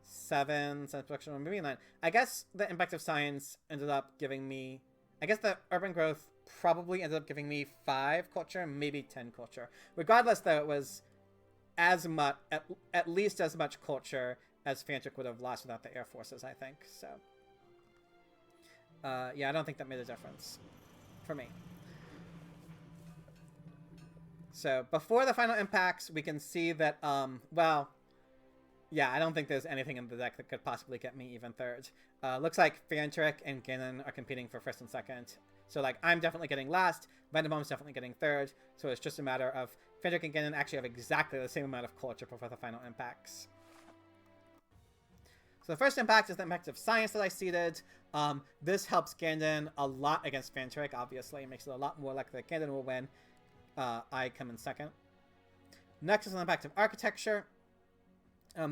7 science production, or maybe 9. I guess the impact of science ended up giving me, I guess the urban growth probably ended up giving me 5 culture, maybe 10 culture. Regardless, though, it was as much, at least as much culture as Fantric would have lost without the air forces, I think. So, yeah, I don't think that made a difference for me. So before the final impacts, we can see that, well, yeah, I don't think there's anything in the deck that could possibly get me even 3rd. Looks like Fantric and Ganon are competing for 1st and 2nd. So, like, I'm definitely getting last, Vandenbaum's definitely getting 3rd, so it's just a matter of Fantric and Ganon actually have exactly the same amount of culture before the final impacts. So the first impact is the impact of science that I seeded. This helps Ganon a lot against Fantric, obviously. It makes it a lot more likely that Ganon will win. I come in 2nd. Next is the impact of architecture.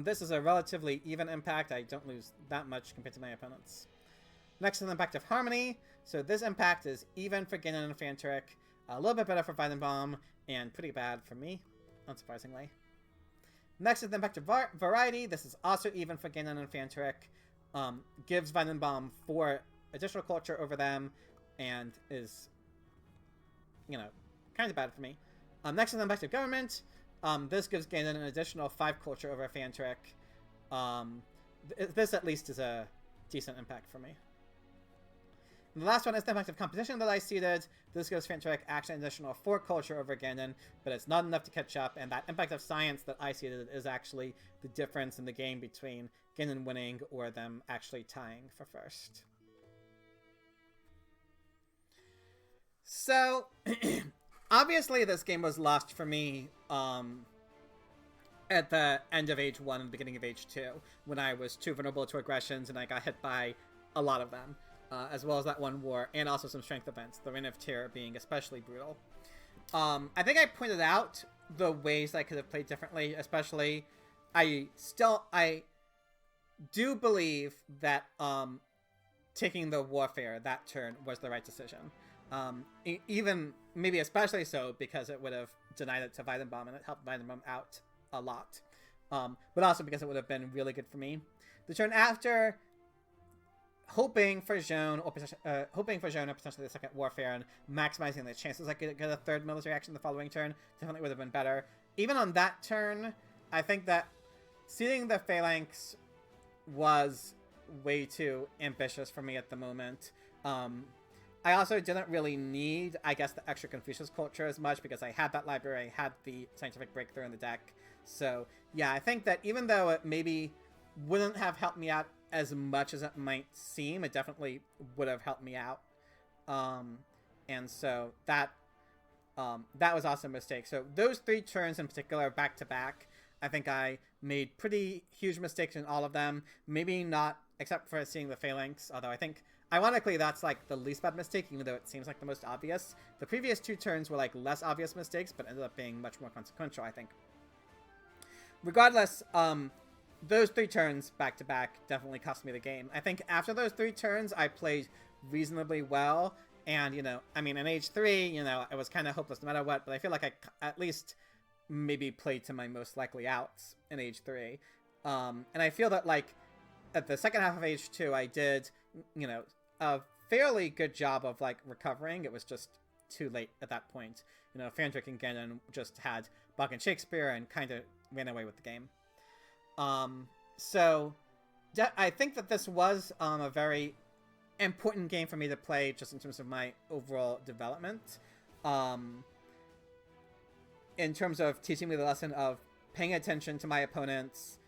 This is a relatively even impact. I don't lose that much compared to my opponents. Next is the impact of harmony. So this impact is even for Ganon and Fantric, a little bit better for Weidenbaum, and pretty bad for me, unsurprisingly. Next is the impact of variety. This is also even for Ganon and Fantric. Gives Weidenbaum 4 additional culture over them, and is, you know, kind of bad for me. Next is the impact of government. This gives Ganon an additional 5 culture over Fantric. This at least is a decent impact for me. And the last one is the impact of competition that I seeded. This gives Fantric actually an additional 4 culture over Ganon, but it's not enough to catch up, and that impact of science that I seeded is actually the difference in the game between Ganon winning or them actually tying for 1st. So, obviously this game was lost for me at the end of Age 1 and the beginning of Age 2, when I was too vulnerable to aggressions and I got hit by a lot of them. As well as that one war, and also some strength events, the Reign of Terror being especially brutal. I think I pointed out the ways I could have played differently, especially I do believe that taking the warfare that turn was the right decision. Even maybe especially so because it would have denied it to Weidenbaum and it helped Weidenbaum out a lot. But also because it would have been really good for me. The turn after, hoping for Joan or potentially the second warfare and maximizing the chances I could get a third military action the following turn definitely would have been better. Even on that turn, I think that sealing the phalanx was way too ambitious for me at the moment. I also didn't really need, I guess, the extra Confucius culture as much because I had that library, I had the scientific breakthrough in the deck. So yeah, I think that even though it maybe wouldn't have helped me out as much as it might seem, it definitely would have helped me out. And so that was also a mistake. So those 3 turns in particular, back to back, I think I made pretty huge mistakes in all of them. Maybe not, except for seeing the phalanx, although I think, ironically, that's like the least bad mistake, even though it seems like the most obvious. The previous 2 turns were like less obvious mistakes, but ended up being much more consequential, I think. Regardless, those 3 turns back to back definitely cost me the game. I think after those 3 turns, I played reasonably well. And, you know, I mean, in age 3, you know, it was kind of hopeless no matter what, but I feel like I at least maybe played to my most likely outs in age 3. And I feel that, like, at the second half of age 2, I did, you know, a fairly good job of, like, recovering. It was just too late at that point. You know, Fandrick and Gannon just had Bach and Shakespeare and kind of ran away with the game. So I think that this was a very important game for me to play just in terms of my overall development. In terms of teaching me the lesson of paying attention to my opponents,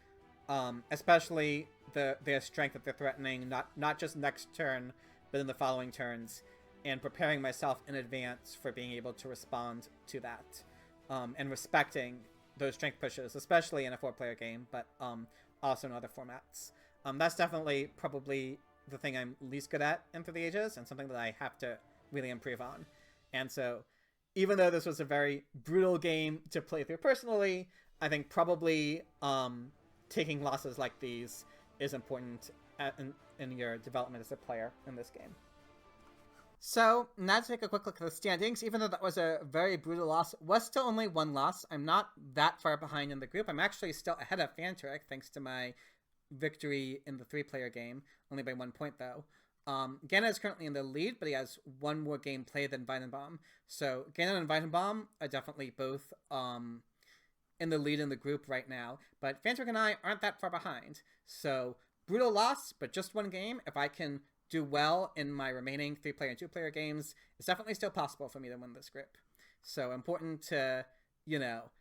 especially their strength that they're threatening, not just next turn, but in the following turns, and preparing myself in advance for being able to respond to that, and respecting those strength pushes, especially in a 4-player game, but also in other formats. That's definitely probably the thing I'm least good at in Through the Ages, and something that I have to really improve on. And so, even though this was a very brutal game to play through personally, I think probably taking losses like these is important in your development as a player in this game. So, now to take a quick look at the standings. Even though that was a very brutal loss, was still only 1 loss. I'm not that far behind in the group. I'm actually still ahead of Fantrick, thanks to my victory in the 3-player game. Only by 1 point, though. Gannon is currently in the lead, but he has 1 more game played than Weidenbaum. So, Gannon and Weidenbaum are definitely both in the lead in the group right now. But Fantrick and I aren't that far behind. So, brutal loss, but just 1 game. If I can do well in my remaining 3-player and 2-player games, it's definitely still possible for me to win this group. So important to, you know,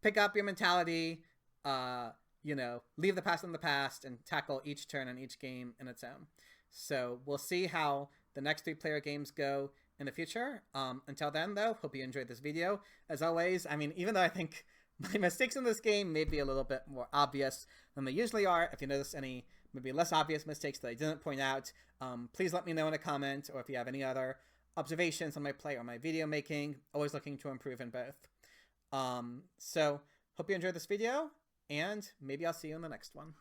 pick up your mentality, you know, leave the past in the past and tackle each turn and each game in its own. So we'll see how the next 3-player games go in the future. Until then, though, hope you enjoyed this video. As always, I mean, even though I think my mistakes in this game may be a little bit more obvious than they usually are, if you notice any maybe less obvious mistakes that I didn't point out, please let me know in a comment, or if you have any other observations on my play or my video making. Always looking to improve in both. So hope you enjoyed this video, and maybe I'll see you in the next one.